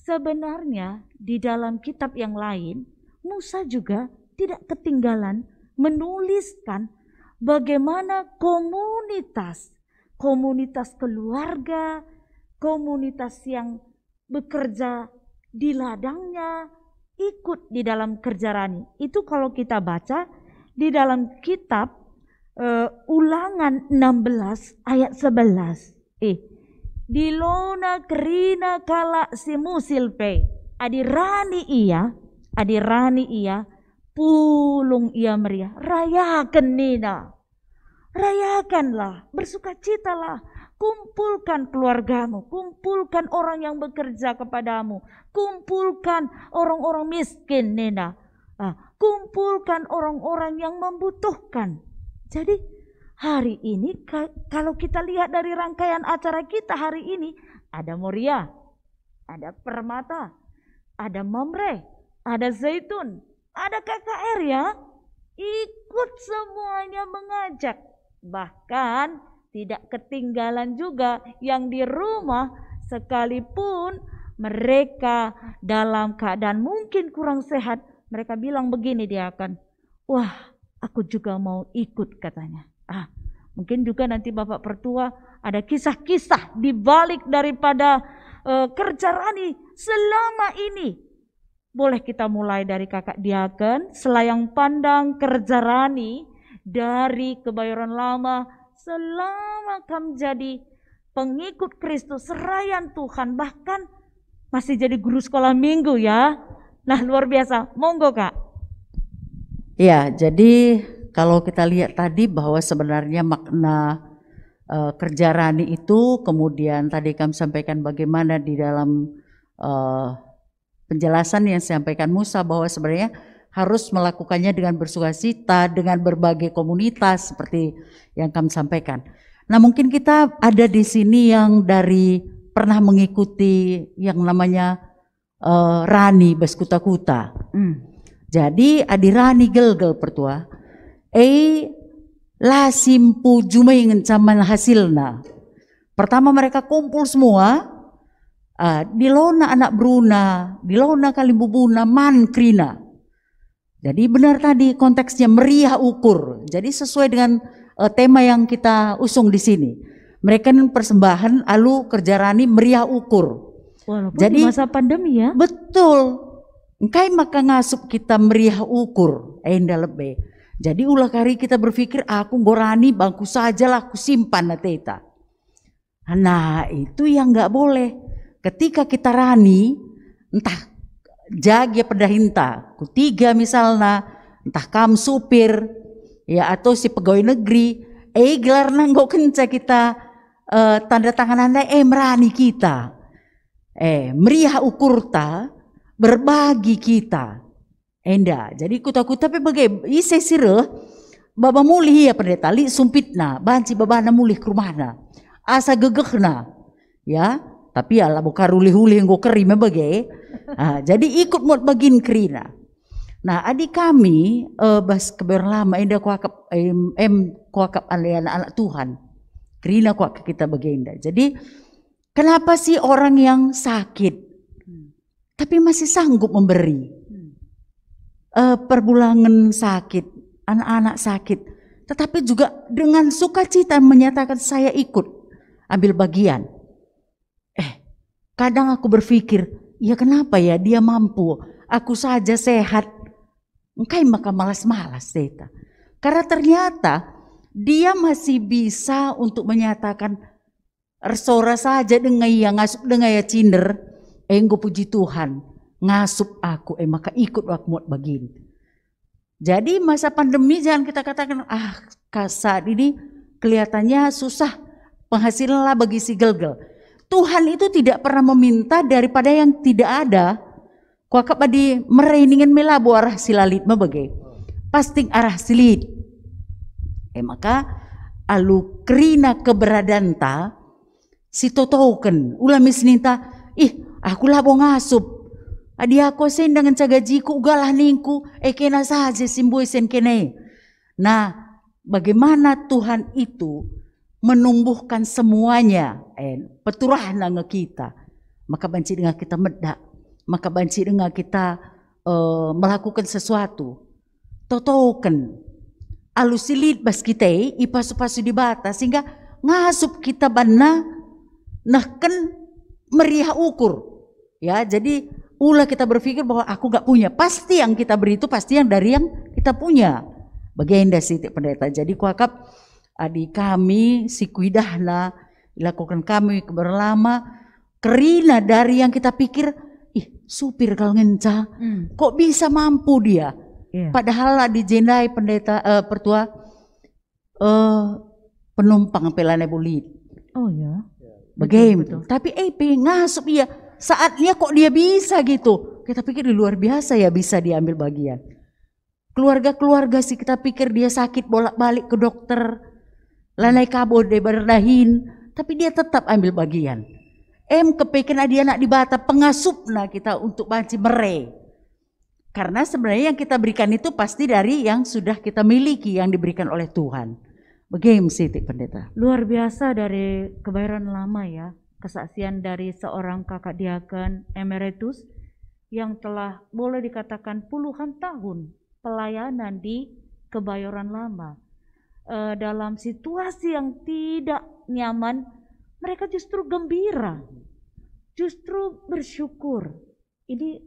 sebenarnya di dalam kitab yang lain, Musa juga tidak ketinggalan menuliskan bagaimana komunitas keluarga, komunitas yang bekerja di ladangnya ikut di dalam kerja rani. Itu kalau kita baca di dalam kitab Ulangan 16 ayat 11. Dilona kerina kala simusilpe adirani iya pulung ia meriah, rayakan Nina, rayakanlah, bersukacitalah, kumpulkan keluargamu, kumpulkan orang yang bekerja kepadamu, kumpulkan orang-orang miskin Nina, kumpulkan orang-orang yang membutuhkan. Jadi hari ini kalau kita lihat dari rangkaian acara kita hari ini, ada Moria, ada Permata, ada Mamre, ada Zaitun, ada KKR ya, ikut semuanya mengajak. Bahkan tidak ketinggalan juga yang di rumah, sekalipun mereka dalam keadaan mungkin kurang sehat, mereka bilang begini, dia akan, wah aku juga mau ikut katanya. Mungkin juga nanti Bapak Pertua ada kisah-kisah di balik daripada kerja rani selama ini. Boleh kita mulai dari Kakak Diaken, selayang pandang kerja rani dari Kebayoran Lama selama kamu jadi pengikut Kristus, serayan Tuhan, bahkan masih jadi guru sekolah minggu ya. Nah luar biasa, monggo Kak. Ya, jadi kalau kita lihat tadi bahwa sebenarnya makna kerja rani itu, kemudian tadi kami sampaikan bagaimana di dalam penjelasan yang disampaikan Musa bahwa sebenarnya harus melakukannya dengan bersukacita, dengan berbagai komunitas seperti yang kami sampaikan. Nah mungkin kita ada di sini yang dari pernah mengikuti yang namanya rani beskuta-kuta. Jadi adi rani gelgel Pertua. Lasimpu jumai ngencaman hasilna. Pertama mereka kumpul semua, dilona anak Bruna, dilona kalimbubuna, mankrina. Jadi benar tadi konteksnya meriah ukur. Jadi sesuai dengan tema yang kita usung di sini. Mereka persembahan alu kerja rani meriah ukur. Walaupun jadi di masa pandemi ya. Betul. Engkai maka ngasup kita meriah ukur. Enda lebih. Jadi ulah kali kita berpikir aku gorani bangku sajalah aku simpan nateta. Nah itu yang nggak boleh. Ketika kita rani, entah jaga pedahinta, ketiga misalnya, entah kam supir, ya atau si pegawai negeri, gelar nanggok kenca kita tanda tangan anda merani kita. meriah ukurta berbagi kita. Enda, jadi kuta-kuta pe bagai ise sire baba mulih ya pendeta li sumpitna banci babana mulih ke rumahna asa gegehna ya tapi ya lah bukan ulih-ulih ngo keri me bagai jadi ikut mod bagin kerina. Nah adik kami bas keberlama enda kuakap kuakap anak-anak Tuhan kerina kuak kita bagenda. Jadi kenapa sih orang yang sakit tapi masih sanggup memberi? Perbulangan sakit, anak-anak sakit, tetapi juga dengan sukacita menyatakan saya ikut ambil bagian. Kadang aku berpikir, ya kenapa ya dia mampu, aku saja sehat, engkai maka malas-malas Teta. Karena ternyata dia masih bisa untuk menyatakan Ersora saja dengan yang ngasup dengan ya cinder, enggo puji Tuhan. Ngasup aku, maka ikut aku muat bagin. Jadi masa pandemi jangan kita katakan, saat ini kelihatannya susah, penghasilan lah bagi si gelgel. Tuhan itu tidak pernah meminta daripada yang tidak ada. Kuakap adi mereiningan melabu arah silalit bagai pasting arah silit. Maka alu kerina keberadanta si totoken ulami seninta, aku labo ngasup. Adi aku sen dengan cagajiku ugalah ningku kena saja simboi sen kene. Nah, bagaimana Tuhan itu menumbuhkan semuanya peturah nanga kita. Maka banci dengan kita medak, maka banci dengan kita melakukan sesuatu. Totoken alusilit bas kita ipasu-pasu di bata sehingga ngasup kita bana nahken meriah ukur. Ya, jadi ulah kita berpikir bahwa aku gak punya. Pasti yang kita beri itu pasti yang dari yang kita punya. Bagenda sih pendeta. Jadi kuakap adik kami si kuidahna dilakukan kami keberlama kerina dari yang kita pikir supir kalau ngenca kok bisa mampu dia. Padahal di jendai pendeta pertua penumpang pelane bulit. Oh ya. Bagaimana? Tapi ngasup iya. Saatnya kok dia bisa gitu. Kita pikir di luar biasa ya bisa diambil bagian. Keluarga-keluarga sih kita pikir dia sakit bolak-balik ke dokter. Lanai kabo de berdahin. Tapi dia tetap ambil bagian. Kepikiran dia nak dibata pengasupna kita untuk banci mere. Karena sebenarnya yang kita berikan itu pasti dari yang sudah kita miliki yang diberikan oleh Tuhan. Bagaimana sih pendeta? Luar biasa dari Kebayoran Lama ya. Kesaksian dari seorang kakak diaken emeritus yang telah boleh dikatakan puluhan tahun pelayanan di Kebayoran Lama. Dalam situasi yang tidak nyaman, mereka justru gembira, justru bersyukur. Ini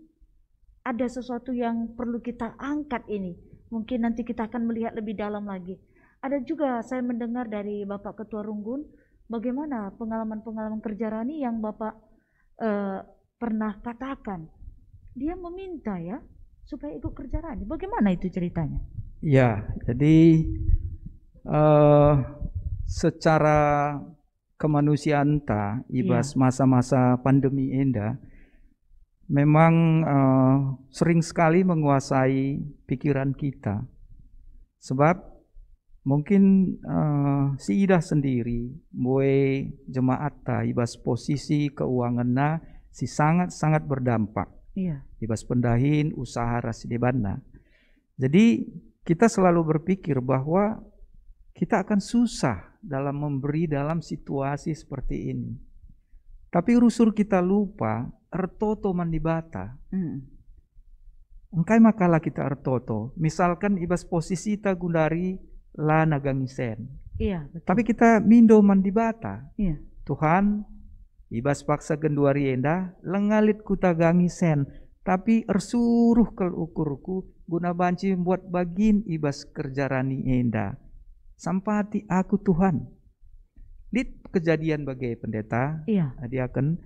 ada sesuatu yang perlu kita angkat ini. Mungkin nanti kita akan melihat lebih dalam lagi. Ada juga saya mendengar dari Bapak Ketua Runggun, bagaimana pengalaman-pengalaman kerja Rani yang Bapak pernah katakan. Dia meminta ya supaya ikut kerja Rani. Bagaimana itu ceritanya? Ya, jadi secara kemanusiaan ibas masa-masa pandemi enda memang sering sekali menguasai pikiran kita. Sebab mungkin si Ida sendiri, boy jemaat ibas posisi keuangannya si sangat-sangat berdampak. Ibas pendahin usaha rasidebana. Jadi kita selalu berpikir bahwa kita akan susah dalam memberi dalam situasi seperti ini. Tapi rusur kita lupa ertoto mandibata. Engkai makalah kita ertoto. Misalkan ibas posisi ta gundari la nagangisen. Iya, betul. Tapi kita mindo mandibata. Iya. Tuhan, ibas paksa genduari enda, lengalit ku tagangisen. Tapi ersuruh kel ukurku, guna banci buat bagin ibas kerja Rani enda. Sampati aku Tuhan. Lit kejadian bagai pendeta, iya. Diaken,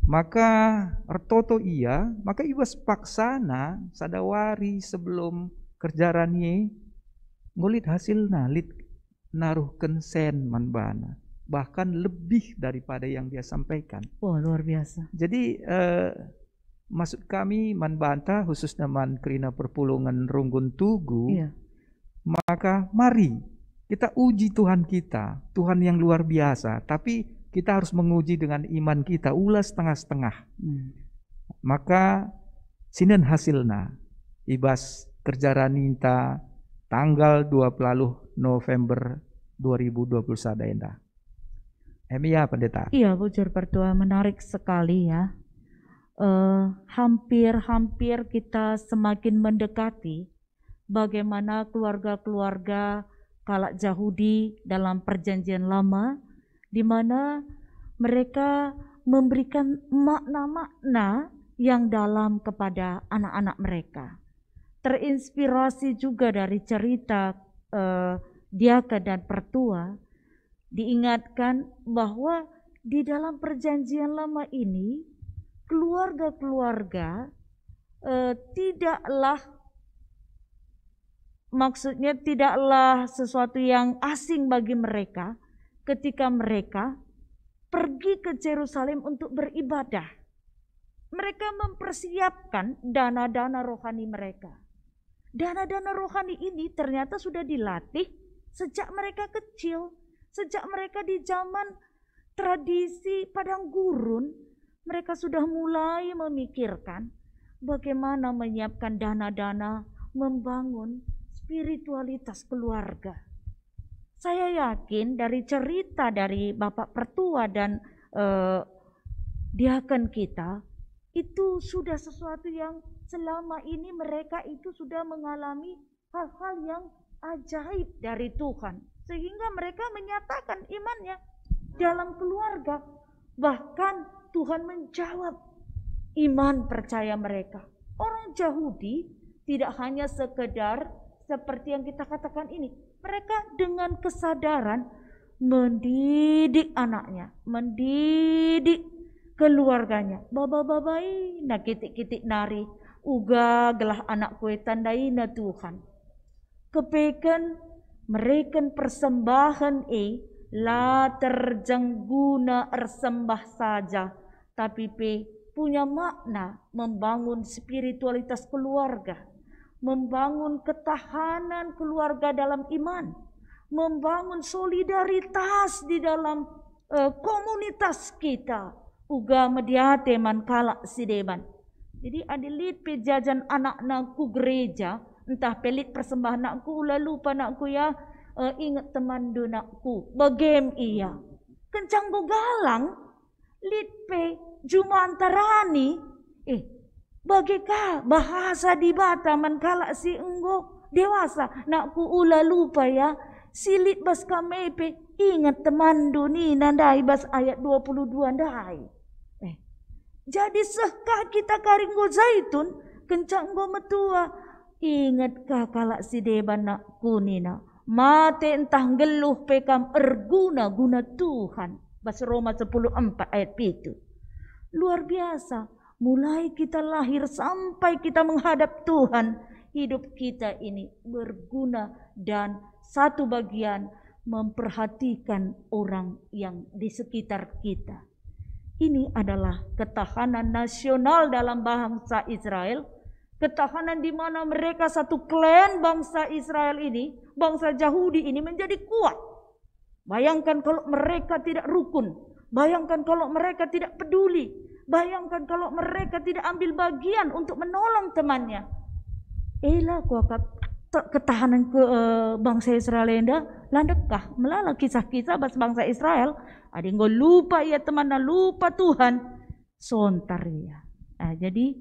maka ertoto iya, maka ibas paksana sadawari sebelum kerja Rani ngulit hasilna lit naruhken sen manbana bahkan lebih daripada yang dia sampaikan. Wah, luar biasa. Jadi maksud kami membantah khususnya man kerina perpulungan Runggun Tugu, Iya. maka mari kita uji Tuhan kita, Tuhan yang luar biasa, tapi kita harus menguji dengan iman kita, ulas setengah-setengah. Maka sinen hasilna ibas kerja raninta tanggal 20 November 2021 enda. Ya pendeta. Iya, Bujur Pertua, menarik sekali ya. Hampir-hampir kita semakin mendekati bagaimana keluarga-keluarga Kalak Yahudi dalam perjanjian lama, di mana mereka memberikan makna-makna yang dalam kepada anak-anak mereka. Terinspirasi juga dari cerita Diaken dan Pertua, diingatkan bahwa di dalam perjanjian lama ini keluarga-keluarga tidaklah sesuatu yang asing bagi mereka ketika mereka pergi ke Yerusalem untuk beribadah. Mereka mempersiapkan dana-dana rohani mereka. Dana-dana rohani ini ternyata sudah dilatih sejak mereka kecil. Sejak mereka di zaman tradisi padang gurun, mereka sudah mulai memikirkan bagaimana menyiapkan dana-dana membangun spiritualitas keluarga. Saya yakin dari cerita dari Bapak Pertua dan diaken kita, itu sudah sesuatu yang selama ini mereka itu sudah mengalami hal-hal yang ajaib dari Tuhan. Sehingga mereka menyatakan imannya dalam keluarga. Bahkan Tuhan menjawab iman percaya mereka. Orang Yahudi tidak hanya sekedar seperti yang kita katakan ini. Mereka dengan kesadaran mendidik anaknya, mendidik keluarganya. Baba-babai na kitik-kitik nari, uga gelah anak kue tandai na Tuhan. Kepeken mereken persembahan la terjengguna ersembah saja, tapi punya makna membangun spiritualitas keluarga, membangun ketahanan keluarga dalam iman, membangun solidaritas di dalam komunitas kita. Uga mediate man kalak sideban. Jadi adilit jajan anak-anak ku gereja, entah pelit persembahan nakku, lalu lupa nakku ya, ingat teman do nakku, bagem iya. Kencang go galang, litpe juma antarani, bagika bahasa di bata man kalak si enggo dewasa, nakku ula lupa ya, silit bas kamepe, ingat teman do ni nandai bas ayat 22 ndai. Jadi sehkah kita karinggo zaitun, kencang go metua, ingat kah kalak si deban nak kunina, mate entah geluh pekam erguna guna Tuhan. Bahasa Roma 10:4 ayat itu. Luar biasa, mulai kita lahir sampai kita menghadap Tuhan, hidup kita ini berguna dan satu bagian memperhatikan orang yang di sekitar kita. Ini adalah ketahanan nasional dalam bangsa Israel. Ketahanan di mana mereka satu klan bangsa Israel ini, bangsa Yahudi ini menjadi kuat. Bayangkan kalau mereka tidak rukun. Bayangkan kalau mereka tidak peduli. Bayangkan kalau mereka tidak ambil bagian untuk menolong temannya. Ketahanan ke bangsa Israel enda landekah melala kisah-kisah bangsa Israel. Ada yang lupa ya teman, lupa Tuhan. Sontar ya. Jadi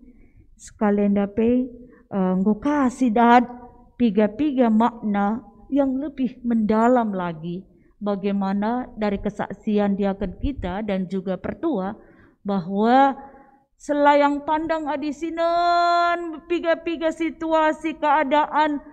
sekalian dapat engkau kasih dat piga-piga makna yang lebih mendalam lagi, bagaimana dari kesaksian diaken kita dan juga Pertua bahwa selayang pandang adisinan piga-piga situasi keadaan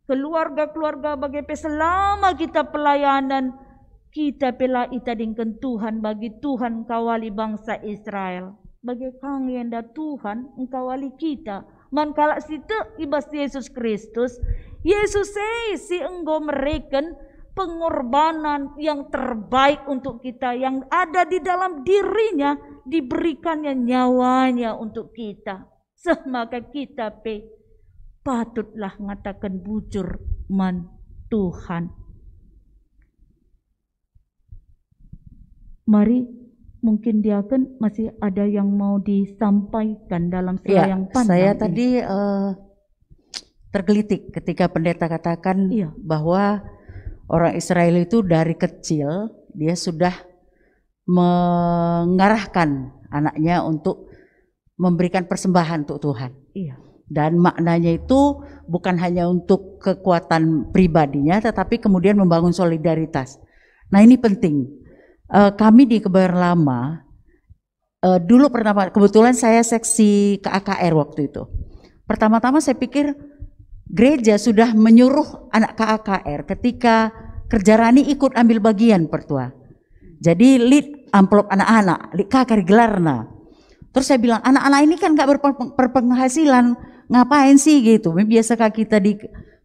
keluarga-keluarga bagi selama kita pelayanan, kita pela itadingkan Tuhan bagi Tuhan kawali bangsa Israel. Bagi kang yenda Tuhan engkawali kita. Mankala situ ibas Yesus Kristus. Yesus si enggo mereken pengorbanan yang terbaik untuk kita, yang ada di dalam dirinya, diberikannya nyawanya untuk kita. Maka kita patutlah ngatakan bujur man Tuhan. Mari, mungkin diaken masih ada yang mau disampaikan dalam selayang pandang. Saya tadi tergelitik ketika pendeta katakan bahwa orang Israel itu dari kecil dia sudah mengarahkan anaknya untuk memberikan persembahan untuk Tuhan. Iya. Dan maknanya itu bukan hanya untuk kekuatan pribadinya, tetapi kemudian membangun solidaritas. Nah ini penting. Kami di Kebayoran Lama, dulu pertama, kebetulan saya seksi KAKR waktu itu. Pertama-tama saya pikir gereja sudah menyuruh anak KAKR ketika kerja rani ikut ambil bagian pertua. Jadi lead amplop anak-anak, lead KAKR gelarna. Terus saya bilang, anak-anak ini kan gak berpenghasilan, ngapain sih gitu. Biasa kita di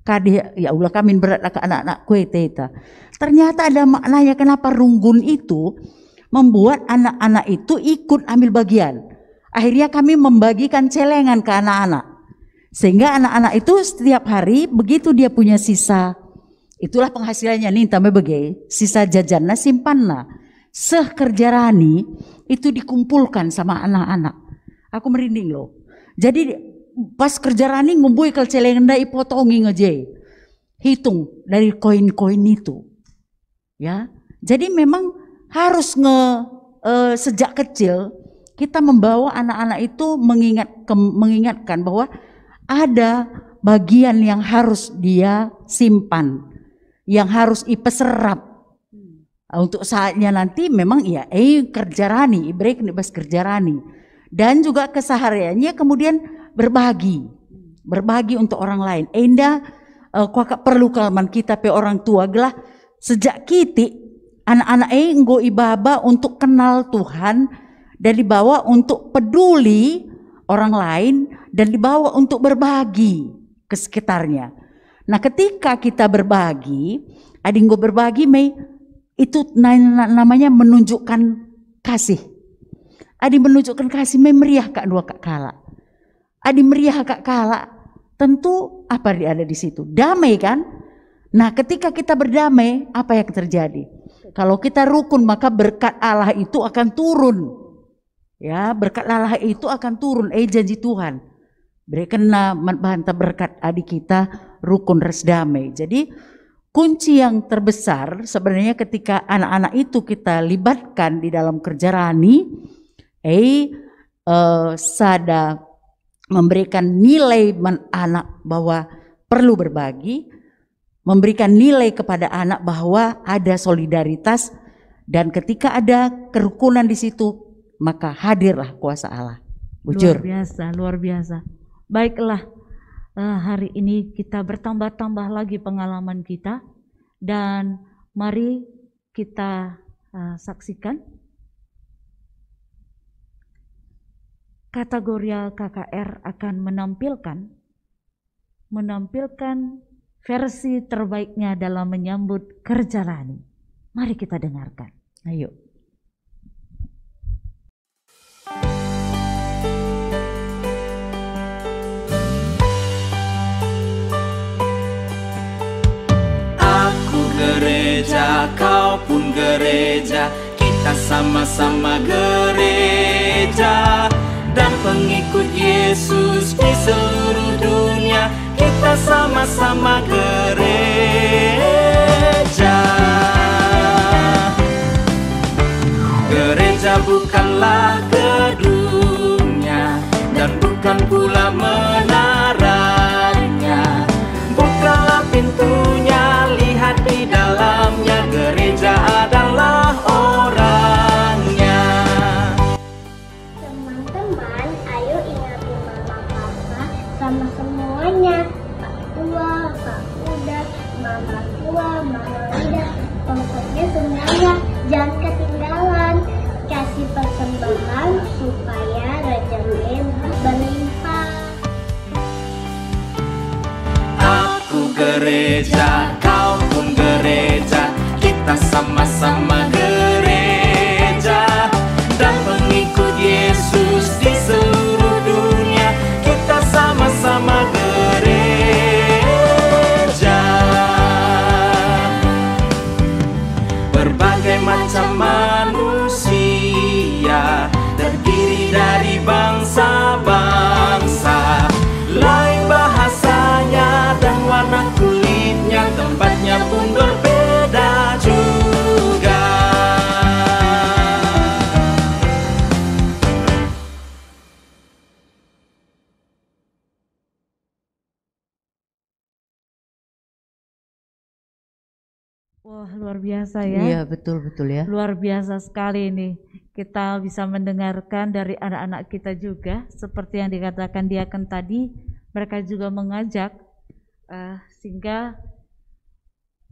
kadih, ya Allah kami berat ke anak-anak kue teta. Ternyata ada maknanya kenapa runggun itu membuat anak-anak itu ikut ambil bagian. Akhirnya kami membagikan celengan ke anak-anak. Sehingga anak-anak itu setiap hari begitu dia punya sisa, itulah penghasilannya nih tambah bagai sisa jajannya simpanlah. Sekerja rani itu dikumpulkan sama anak-anak. Aku merinding loh. Jadi pas kerja rani ngumpul ke celengan dai potongi ngeje. Hitung dari koin-koin itu. Ya. Jadi memang harus sejak kecil kita membawa anak-anak itu mengingatkan bahwa ada bagian yang harus dia simpan, yang harus ipeserap. Untuk saatnya nanti memang ya kerja rani, break nih pas kerja rani. Dan juga kesehariannya kemudian berbagi untuk orang lain. Enda kuakak perlu kalaman kita pe orang tua gelah sejak kiti anak-anak nggo ibaba untuk kenal Tuhan dan dibawa untuk peduli orang lain dan dibawa untuk berbagi ke sekitarnya. Nah, ketika kita berbagi, adinggo berbagi itu namanya menunjukkan kasih. Adi menunjukkan kasih meriah kak dua kak kala. Adi meriah kak kala, tentu apa ada di situ? Damai kan? Nah, ketika kita berdamai, apa yang terjadi? Kalau kita rukun, maka berkat Allah itu akan turun. Ya, berkat Allah itu akan turun. Janji Tuhan. Berikanlah banta berkat adik kita rukun res damai. Jadi kunci yang terbesar sebenarnya ketika anak-anak itu kita libatkan di dalam kerja rani, sada memberikan nilai anak bahwa perlu berbagi, memberikan nilai kepada anak bahwa ada solidaritas, dan ketika ada kerukunan di situ maka hadirlah kuasa Allah. Bujur. Luar biasa. Baiklah, hari ini kita bertambah-tambah lagi pengalaman kita, dan mari kita saksikan kategori KKR akan menampilkan versi terbaiknya dalam menyambut kerja rani. Mari kita dengarkan. Ayo. Aku gereja, kau pun gereja, kita sama-sama gereja. Dan pengikut Yesus di seluruh dunia, kita sama-sama gereja. Gereja bukanlah gedungnya, dan bukan pula menaranya. Bukalah pintunya, lihat di dalamnya, gereja adalah orangnya. Teman-teman, ayo ingatin mama papa sama semuanya. Pak tua, pak muda, mama tua, mama muda. Pokoknya semuanya jangan ketinggalan. Kasih persembahan supaya rezeki berlimpah. Aku gereja, kau pun gereja, macam manusia, terdiri dari bangsa-bangsa, lain bahasanya dan warna kulitnya, tempatnya pun berbeda juga. Wah, luar biasa ya. Iya, betul-betul ya. Luar biasa sekali ini. Kita bisa mendengarkan dari anak-anak kita juga, seperti yang dikatakan Diaken tadi, mereka juga mengajak sehingga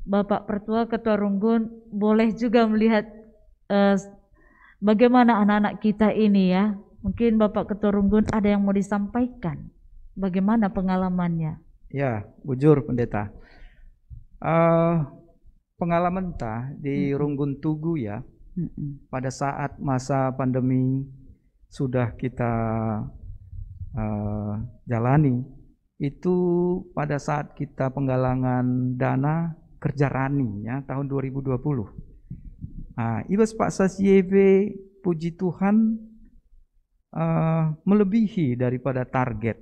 Bapak Pertua Ketua Runggun boleh juga melihat bagaimana anak-anak kita ini ya. Mungkin Bapak Ketua Runggun ada yang mau disampaikan, bagaimana pengalamannya? Ya, bujur Pendeta. Pengalaman di Runggun Tugu ya, pada saat masa pandemi sudah kita jalani, itu pada saat kita penggalangan dana kerja rani ya tahun 2020. Ibas Pak Sasyebe, puji Tuhan, melebihi daripada target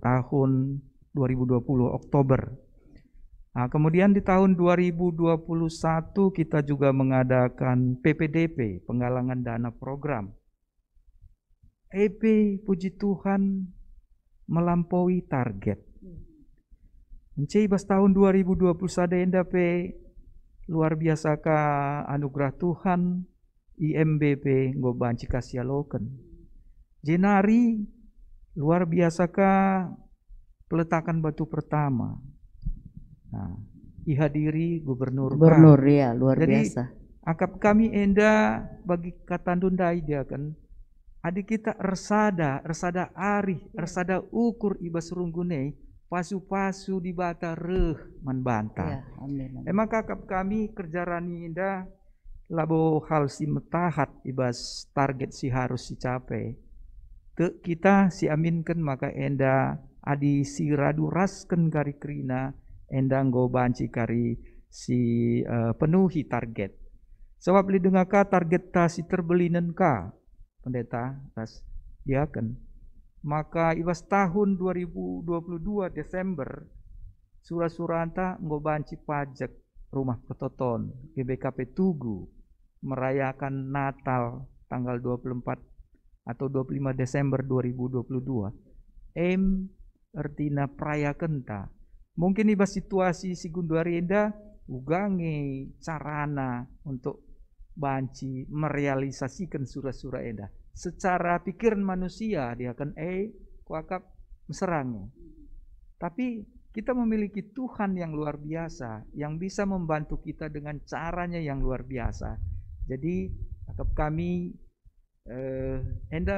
tahun 2020 Oktober. Kemudian di tahun 2021 kita juga mengadakan PPDP, penggalangan dana program. EP puji Tuhan melampaui target. Encebas tahun 2021 endape luar biasa ka anugerah Tuhan IMBP ngobanci kasialoken. Jenari luar biasa ka peletakan batu pertama. Ihadiri gubernur ya, luar jadi, biasa. Akap kami enda bagi katandundai dia kan. Adik kita resada arih, resada ukur ibas runggune, pasu-pasu di bata manbanta. Ya, amin. Emang kakap kami kerja rani indah labo hal si metahat ibas target si harus dicapai. Kita si aminkan maka enda adi si radu rasken kari krina endang go banci kari si penuhi target. Sebab li dengaka target ta si terbelinen ka Pendeta tas Diaken. Maka ibas tahun 2022 Desember surah-suranta go banci pajak rumah Petoton GBKP Tugu merayakan Natal tanggal 24 atau 25 Desember 2022. Artina perayakan ta. Mungkin ibas situasi si Gunduarienda ugange carana untuk banci merealisasikan surah-surah enda. Secara pikiran manusia dia akan kuakap meserangnya. Tapi kita memiliki Tuhan yang luar biasa yang bisa membantu kita dengan caranya yang luar biasa. Jadi kami enda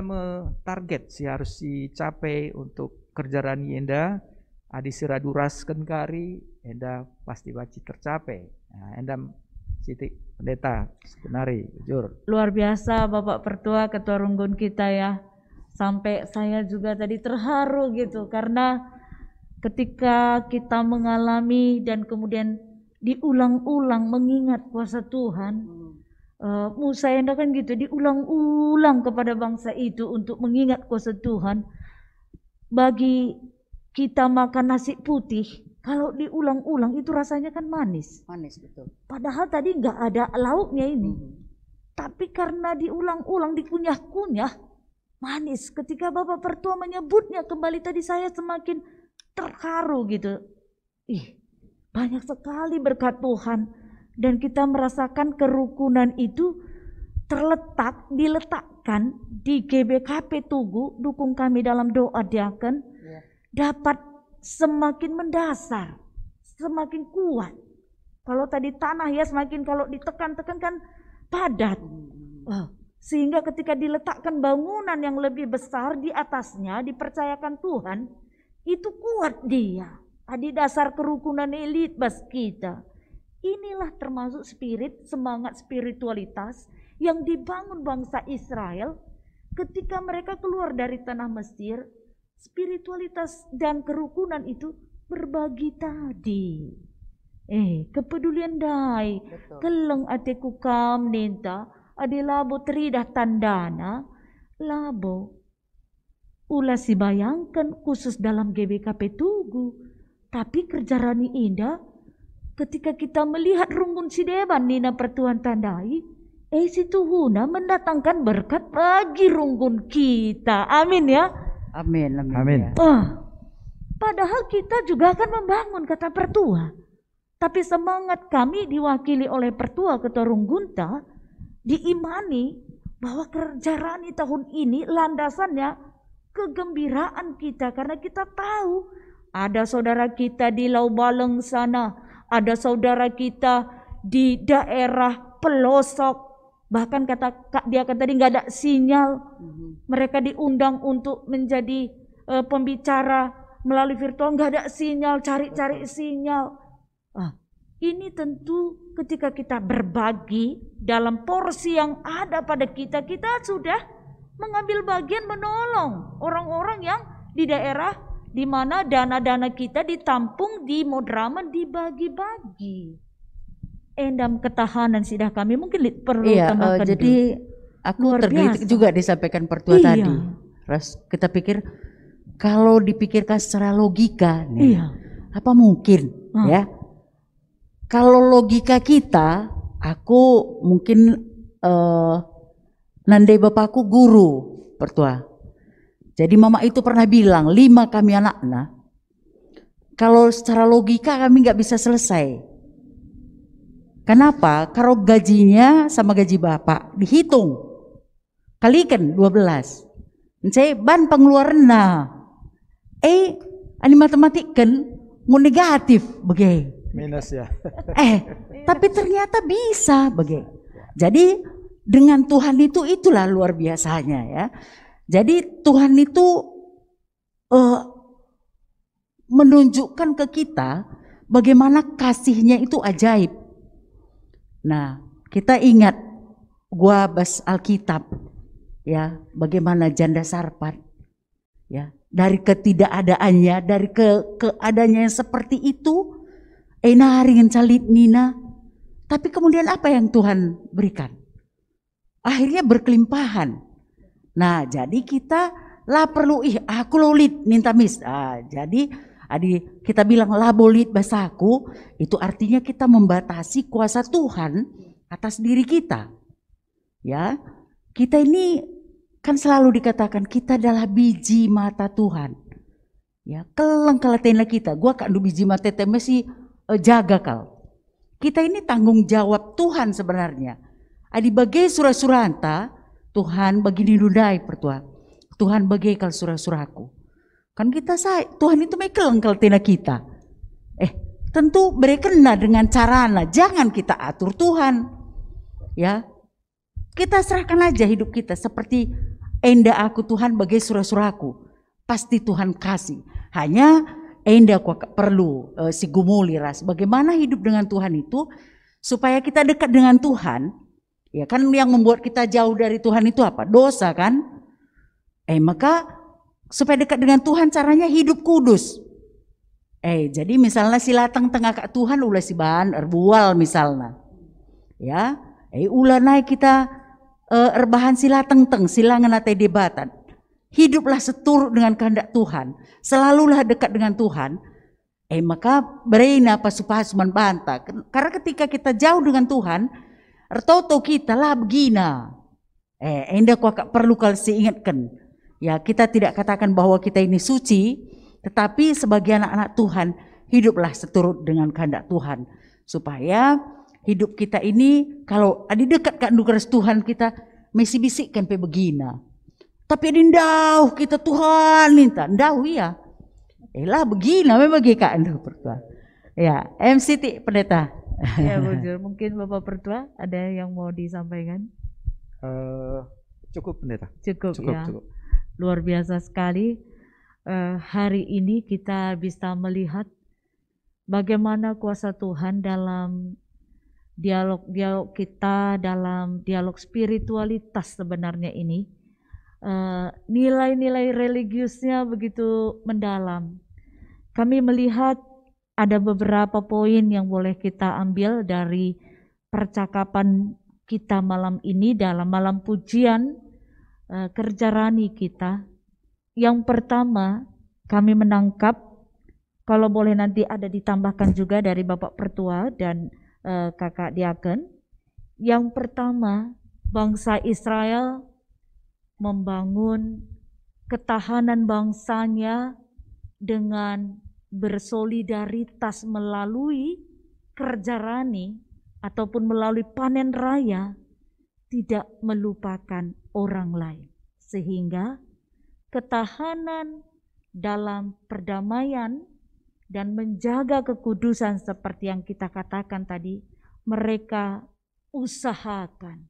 target si harus dicapai untuk kerja rani enda. Adi siraduraskan kari, enda pasti baci tercapai. Enda Siti Pendeta sebenarnya jujur. Luar biasa Bapak Pertua Ketua Runggun kita ya. Sampai saya juga tadi terharu gitu karena ketika kita mengalami dan kemudian diulang-ulang mengingat kuasa Tuhan. Musa enda kan gitu diulang-ulang kepada bangsa itu untuk mengingat kuasa Tuhan. Bagi kita makan nasi putih, kalau diulang-ulang itu rasanya kan manis. Manis betul. Padahal tadi nggak ada lauknya ini. Tapi karena diulang-ulang, dikunyah-kunyah, manis. Ketika Bapak Pertua menyebutnya kembali tadi saya semakin terharu gitu. Banyak sekali berkat Tuhan. Dan kita merasakan kerukunan itu diletakkan di GBKP Tugu, dukung kami dalam doa Diaken. Dapat semakin mendasar, semakin kuat. Kalau tadi tanah ya semakin kalau ditekan-tekan kan padat. Sehingga ketika diletakkan bangunan yang lebih besar di atasnya, dipercayakan Tuhan, itu kuat dia. Tadi dasar kerukunan elit bas kita. Inilah termasuk semangat spiritualitas yang dibangun bangsa Israel ketika mereka keluar dari tanah Mesir. Spiritualitas dan kerukunan itu berbagi tadi. Kepedulian dai. Keleng atiku kam ninta. Adi labo teridah tandana. Labo. Ulah si bayangkan khusus dalam GBKP Tugu. Tapi kerja Rani Indah. Ketika kita melihat rungun si deban nina pertuan tandai. Si Tuhuna mendatangkan berkat bagi runggun kita. Amin ya. Amin. Amin. Padahal kita juga akan membangun kata pertua. Tapi semangat kami diwakili oleh pertua Ketua Runggunta diimani bahwa kerja Rani tahun ini landasannya kegembiraan kita. Karena kita tahu ada saudara kita di Laubaleng sana, ada saudara kita di daerah pelosok, bahkan dia kata tadi nggak ada sinyal. Mereka diundang untuk menjadi pembicara melalui virtual, nggak ada sinyal, cari-cari sinyal. Ini tentu ketika kita berbagi dalam porsi yang ada pada kita, kita sudah mengambil bagian menolong orang-orang yang di daerah di mana dana-dana kita ditampung di Modraman dibagi-bagi. Endam ketahanan sidah kami mungkin perlu tambahkan. Jadi aku tergelitik juga disampaikan pertua tadi. Terus kita pikir kalau dipikirkan secara logika nih, apa mungkin ya? Kalau logika kita, aku mungkin nandai bapakku guru pertua. Jadi mama itu pernah bilang 5 kami anaknya. Kalau secara logika kami nggak bisa selesai. Kenapa? Kalau gajinya sama gaji bapak dihitung, kalikan 12. Saya ban pengeluaran ani matematik kan mau negatif begitu. Minus ya. Tapi ternyata bisa begitu. Jadi dengan Tuhan itulah luar biasanya ya. Jadi Tuhan itu menunjukkan ke kita bagaimana kasihnya itu ajaib. Nah, kita ingat gua bas Alkitab ya, bagaimana janda Sarfat ya, dari ketidakadaannya, dari keadaannya yang seperti itu, naringin calit nina. Tapi kemudian apa yang Tuhan berikan? Akhirnya berkelimpahan. Nah, jadi kita lah perlu aku lolit ninta mis. Jadi kita bilang labolit basaku, itu artinya kita membatasi kuasa Tuhan atas diri kita. Ya, kita ini kan selalu dikatakan kita adalah biji mata Tuhan. Ya, keleng kalatena kita. Gua kan biji mata teme sih jaga kal. Kita ini tanggung jawab Tuhan sebenarnya. Adi bagai surah-suranta, Tuhan bagi nidundai pertua. Tuhan bagai kal surah-surahku. Kan kita Tuhan itu mekeleng kalatena kita. Tentu berkena dengan carana, jangan kita atur Tuhan. Ya. Kita serahkan aja hidup kita seperti enda aku Tuhan bagai surah-surahku. Pasti Tuhan kasih. Hanya enda aku perlu si gumuli ras. Bagaimana hidup dengan Tuhan itu supaya kita dekat dengan Tuhan. Ya kan yang membuat kita jauh dari Tuhan itu apa? Dosa kan? Maka supaya dekat dengan Tuhan caranya hidup kudus. Jadi misalnya silatang tengah kak Tuhan ulah si bahan erbual misalnya. Ya, ulah naik kita erbahan silatang teng silangan atau debatan. Hiduplah seturut dengan kehendak Tuhan. Selalulah dekat dengan Tuhan. Maka berena pasuman bantah. Karena ketika kita jauh dengan Tuhan, ertoto kita lah begina. Enda kuak perlu kasih ingatkan. Ya, kita tidak katakan bahwa kita ini suci, tetapi sebagai anak-anak Tuhan, hiduplah seturut dengan kehendak Tuhan. Supaya hidup kita ini, kalau ada dekat kan dukeres Tuhan kita, mesti bisikkan pe begina. Tapi ndauh kita Tuhan minta, ndauh ya. Lah begina memang kak ndauh pertua. Ya, MCT pendeta. Ya, Bujur, mungkin Bapak Pertua ada yang mau disampaikan? Cukup pendeta. Cukup ya. Cukup. Luar biasa sekali. Hari ini kita bisa melihat bagaimana kuasa Tuhan dalam dialog kita, dalam dialog spiritualitas sebenarnya ini. Nilai-nilai religiusnya begitu mendalam. Kami melihat ada beberapa poin yang boleh kita ambil dari percakapan kita malam ini dalam malam pujian kerja rani kita. Yang pertama, kami menangkap, kalau boleh nanti ada ditambahkan juga dari Bapak Pertua dan Kakak Diaken. Yang pertama, bangsa Israel membangun ketahanan bangsanya dengan bersolidaritas melalui kerja rani ataupun melalui panen raya, tidak melupakan orang lain. Sehingga ketahanan dalam perdamaian dan menjaga kekudusan seperti yang kita katakan tadi, mereka usahakan.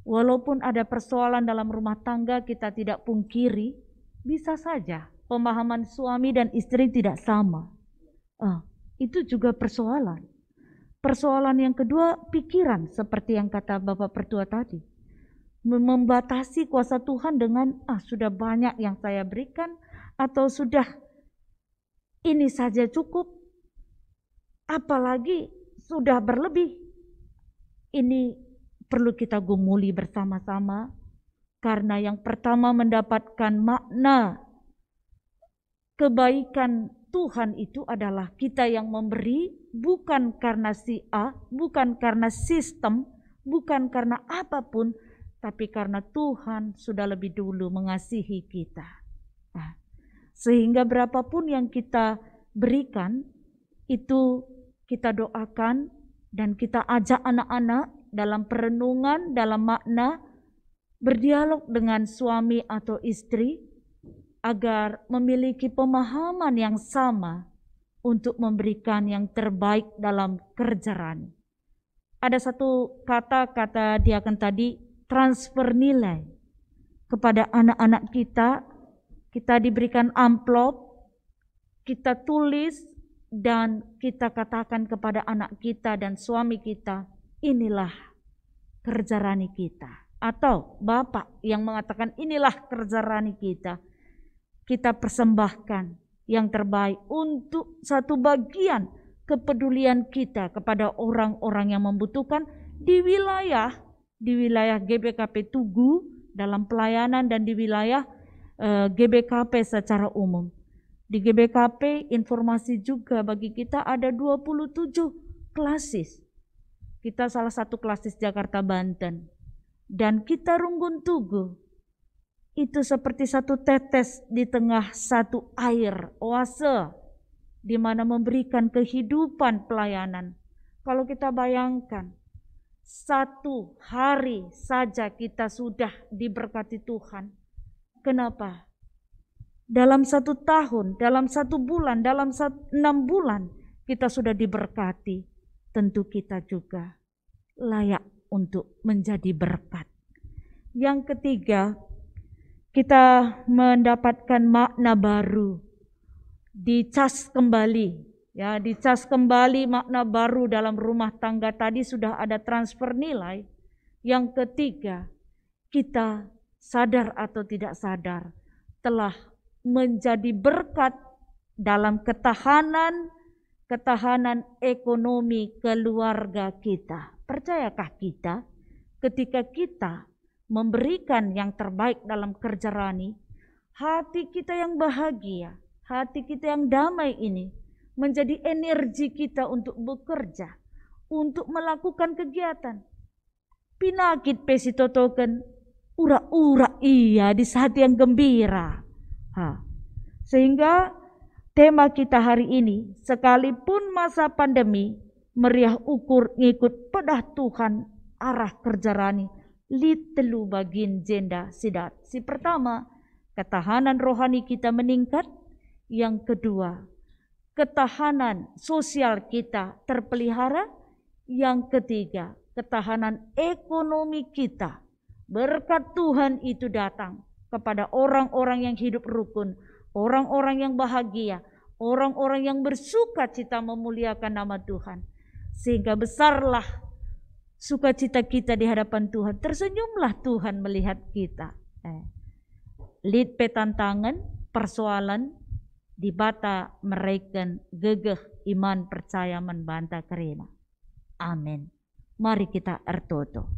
Walaupun ada persoalan dalam rumah tangga, kita tidak pungkiri, bisa saja pemahaman suami dan istri tidak sama. Itu juga persoalan. Persoalan yang kedua, pikiran seperti yang kata Bapak Pertua tadi. Membatasi kuasa Tuhan dengan sudah banyak yang saya berikan, atau sudah ini saja cukup, apalagi sudah berlebih. Ini perlu kita gumuli bersama-sama, karena yang pertama mendapatkan makna kebaikan Tuhan itu adalah kita yang memberi, bukan karena si A, bukan karena sistem, bukan karena apapun, tapi karena Tuhan sudah lebih dulu mengasihi kita. Sehingga berapapun yang kita berikan, itu kita doakan dan kita ajak anak-anak dalam perenungan, dalam makna, berdialog dengan suami atau istri, agar memiliki pemahaman yang sama untuk memberikan yang terbaik dalam kerja rani. Ada satu kata Diaken tadi, transfer nilai kepada anak-anak kita. Kita diberikan amplop, kita tulis dan kita katakan kepada anak kita dan suami kita, inilah kerja rani kita. Atau bapak yang mengatakan inilah kerja rani kita. Kita persembahkan yang terbaik untuk satu bagian kepedulian kita kepada orang-orang yang membutuhkan di wilayah GBKP Tugu dalam pelayanan dan di wilayah GBKP secara umum. Di GBKP informasi juga bagi kita ada 27 klasis. Kita salah satu klasis Jakarta Banten. Dan kita Runggun Tugu. Itu seperti satu tetes di tengah satu air, oase, di mana memberikan kehidupan pelayanan. Kalau kita bayangkan, satu hari saja kita sudah diberkati Tuhan. Kenapa? Dalam 1 tahun, dalam 1 bulan, dalam 6 bulan, kita sudah diberkati. Tentu kita juga layak untuk menjadi berkat. Yang ketiga, kita mendapatkan makna baru, dicas kembali, ya, dicas kembali makna baru dalam rumah tangga. Tadi sudah ada transfer nilai. Yang ketiga, kita sadar atau tidak sadar telah menjadi berkat dalam ketahanan ekonomi keluarga kita. Percayakah kita ketika kita memberikan yang terbaik dalam kerja rani, hati kita yang bahagia, hati kita yang damai ini menjadi energi kita untuk bekerja, untuk melakukan kegiatan. Pinakit pesitotoken ura-ura iya di saat yang gembira. Sehingga tema kita hari ini, sekalipun masa pandemi, meriah ukur ngikut pedah Tuhan arah kerja rani. Litelu bagin jenda sidat. Si pertama, ketahanan rohani kita meningkat. Yang kedua, ketahanan sosial kita terpelihara. Yang ketiga, ketahanan ekonomi kita. Berkat Tuhan itu datang kepada orang-orang yang hidup rukun, orang-orang yang bahagia, orang-orang yang bersuka cita memuliakan nama Tuhan. Sehingga besarlah sukacita kita di hadapan Tuhan. Tersenyumlah Tuhan melihat kita. Lid petantangan, persoalan, dibata mereka gegeh iman percaya membanta kerina. Amin. Mari kita ertoto.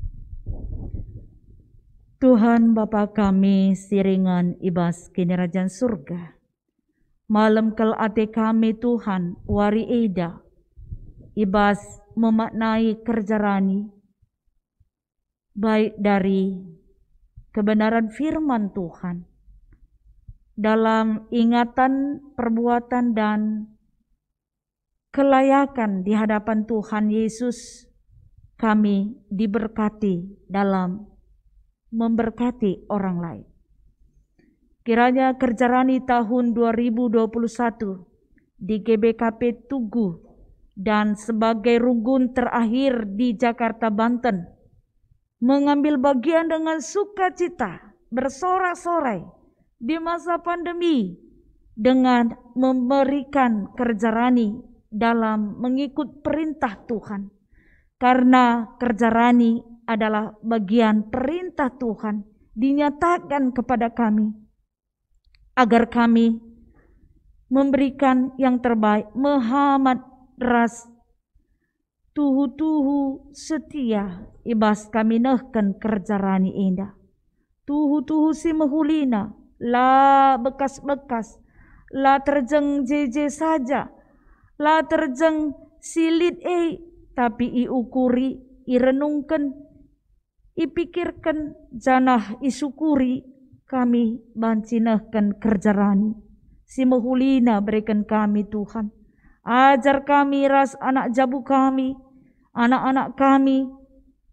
Tuhan Bapa kami siringan ibas kinerajan surga. Malam kel ate kami Tuhan wari eda ibas memaknai kerjarani baik dari kebenaran firman Tuhan dalam ingatan perbuatan dan kelayakan di hadapan Tuhan Yesus. Kami diberkati dalam memberkati orang lain. Kiranya kerjarani tahun 2021 di GBKP Tugu dan sebagai rugun terakhir di Jakarta, Banten, mengambil bagian dengan sukacita, bersorak-sorai di masa pandemi dengan memberikan kerjarani dalam mengikut perintah Tuhan. Karena kerjarani adalah bagian perintah Tuhan dinyatakan kepada kami agar kami memberikan yang terbaik. Muhammad ras tuhu-tuhu setia ibas kami nehkan kerjarani indah. Tuhu-tuhu si mahulina la bekas-bekas la terjeng jeje saja la terjeng silit tapi iukuri, irenungkan, ipikirkan, janah isukuri, kami bancinahkan kerjarani. Si mahulina berikan kami Tuhan. Ajar kami ras anak jabu kami, anak-anak kami,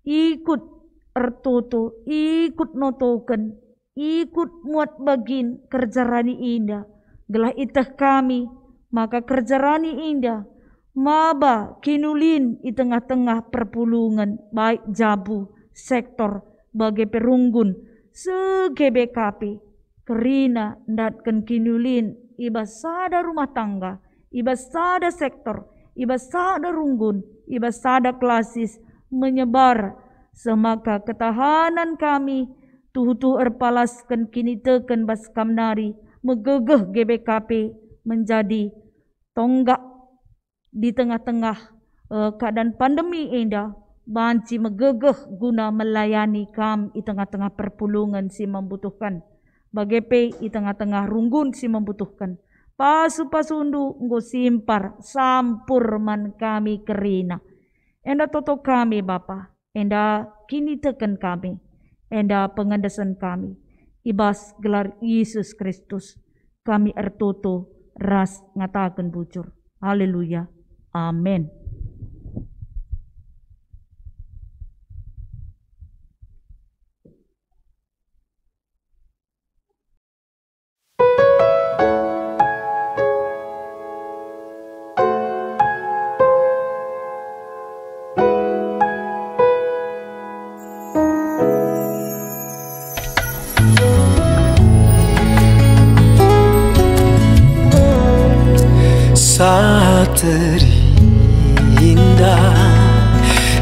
ikut ertoto, ikut notoken, ikut muat bagin kerjarani indah. Gelah itah kami, maka kerjarani indah. Maba kinulin di tengah-tengah perpulungan baik jabu sektor bagai perunggun se-GBKP kerina ndatkan kinulin ibas sada rumah tangga, ibas sada sektor, ibas sada runggun, ibas sada klasis menyebar semaka ketahanan kami tuhu erpalaskan kini teken bas kamnari megegeh GBKP menjadi tonggak di tengah-tengah keadaan pandemi indah, banci megegeh guna melayani kam di tengah-tengah perpulungan si membutuhkan. Bagepe di tengah-tengah runggun si membutuhkan. Pasu-pasundu nggo simpar sampur man kami kerina. Enda toto kami Bapa, enda kini teken kami, enda pengendesan kami. Ibas gelar Yesus Kristus, kami ertoto ras ngatakan bujur. Haleluya. Amin. Saat terindah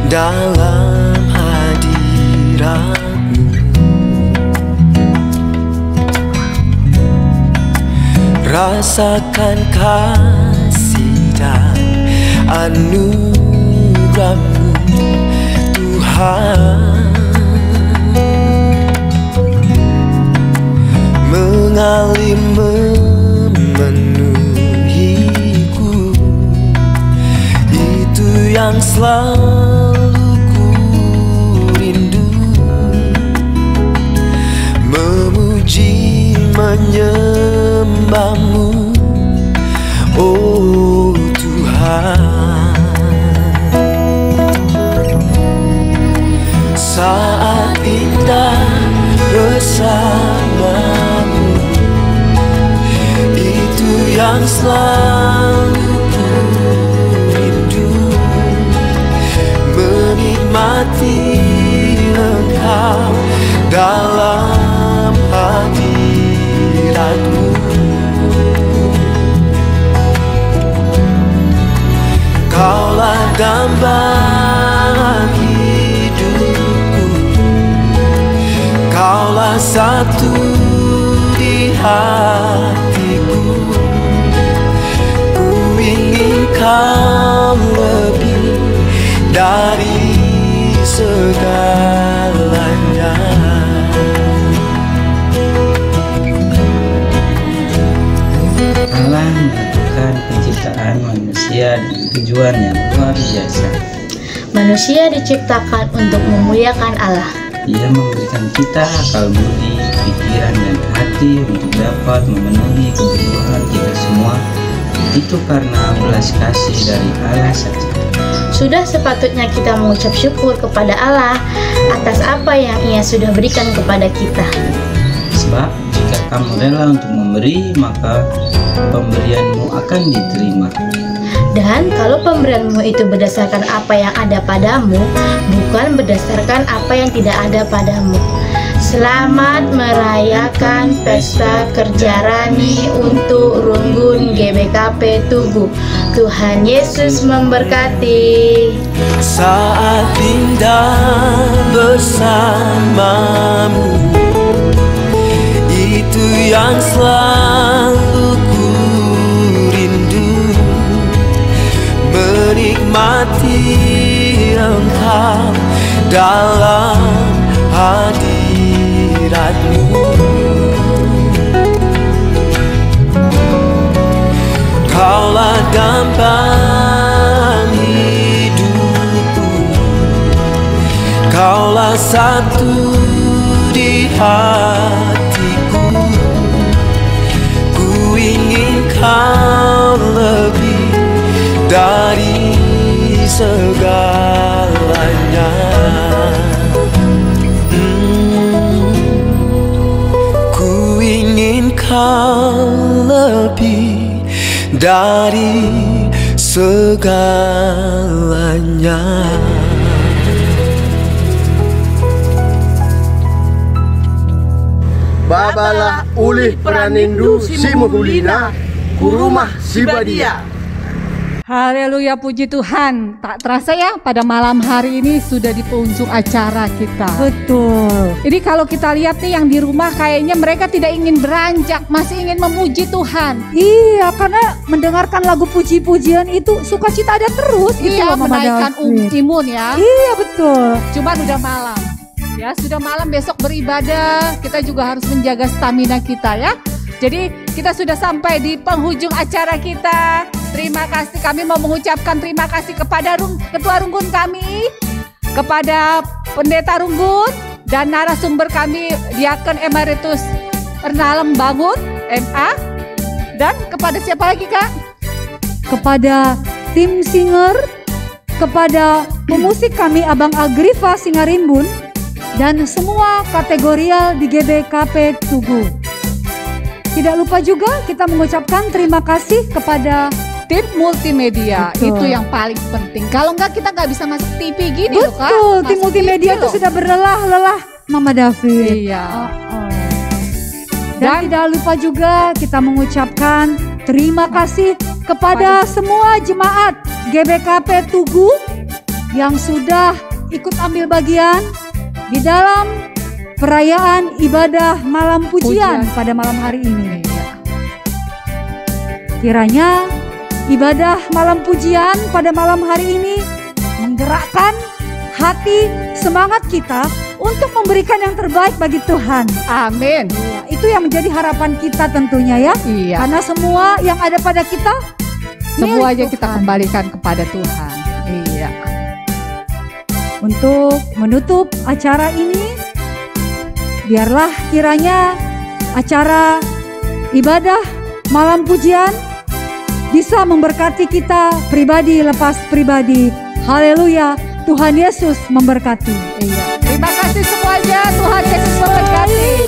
dalam hadirat-Mu, rasakan kasih dan anugerah-Mu Tuhan, mengalir memenuhiku, itu yang selalu ku rindu, memuji menyembah-Mu, oh Tuhan. Saat indah bersama-Mu, itu yang selalu ku rindu, menikmati Engkau dalam hadirat-Mu. Kaulah dambaan hidupku, Kaulah satu di hatiku, Engkau lebih dari segalanya. Allah menentukan penciptaan manusia dengan tujuan yang luar biasa. Manusia diciptakan untuk memuliakan Allah. Ia memberikan kita akal budi, pikiran, dan hati untuk dapat memenuhi kebutuhan kita semua. Itu karena belas kasih dari Allah saja. Sudah sepatutnya kita mengucap syukur kepada Allah atas apa yang Ia sudah berikan kepada kita. Sebab jika kamu rela untuk memberi, maka pemberianmu akan diterima. Dan kalau pemberianmu itu berdasarkan apa yang ada padamu, bukan berdasarkan apa yang tidak ada padamu. Selamat merayakan Pesta Kerja Rani untuk Runggun GBKP Tugu. Tuhan Yesus memberkati. Saat indah bersamamu, itu yang selalu ku rindu, menikmati Engkau dalam hadiratmu. Kaulah dambaan hidupku, Kaulah satu di hatiku. Ku ingin Kau lebih dari segalanya. Ku ingin Kau lebih dari segalanya. Babalah ulih peranindu si muhulina ku rumah si badia. Haleluya, puji Tuhan. Tak terasa ya, pada malam hari ini sudah di penghujung acara kita. Betul. Ini kalau kita lihat nih yang di rumah kayaknya mereka tidak ingin beranjak, masih ingin memuji Tuhan. Iya, karena mendengarkan lagu puji-pujian itu sukacita ada terus. Iya, menaikkan imun ya. Iya, betul. Cuman udah malam. Ya, sudah malam, besok beribadah. Kita juga harus menjaga stamina kita ya. Jadi kita sudah sampai di penghujung acara kita. Terima kasih, kami mau mengucapkan terima kasih kepada Ketua Runggun kami, kepada Pendeta Runggun, dan narasumber kami Diakon Emeritus Ernalem Bangun, MA. Dan kepada siapa lagi Kak? Kepada tim singer, kepada pemusik kami Abang Agriva Singarimbun, dan semua kategorial di GBKP Tugu. Tidak lupa juga kita mengucapkan terima kasih kepada tim multimedia. Betul. Itu yang paling penting. Kalau enggak kita nggak bisa masuk TV gini loh Kak. Betul, tim Masuk multimedia TV itu loh. sudah berlelah-lelah Mama David. Iya. Dan tidak lupa juga kita mengucapkan terima kasih kepada semua jemaat GBKP Tugu yang sudah ikut ambil bagian di dalam perayaan ibadah malam pujian pada malam hari ini. Kiranya ibadah malam pujian pada malam hari ini menggerakkan hati semangat kita untuk memberikan yang terbaik bagi Tuhan. Amin. Itu yang menjadi harapan kita tentunya ya. Iya. Karena semua yang ada pada kita semuanya kita kembalikan kepada Tuhan. Iya. Untuk menutup acara ini, biarlah kiranya acara ibadah malam pujian bisa memberkati kita pribadi lepas pribadi. Haleluya, Tuhan Yesus memberkati. Iya. Terima kasih semuanya, Tuhan Yesus memberkati.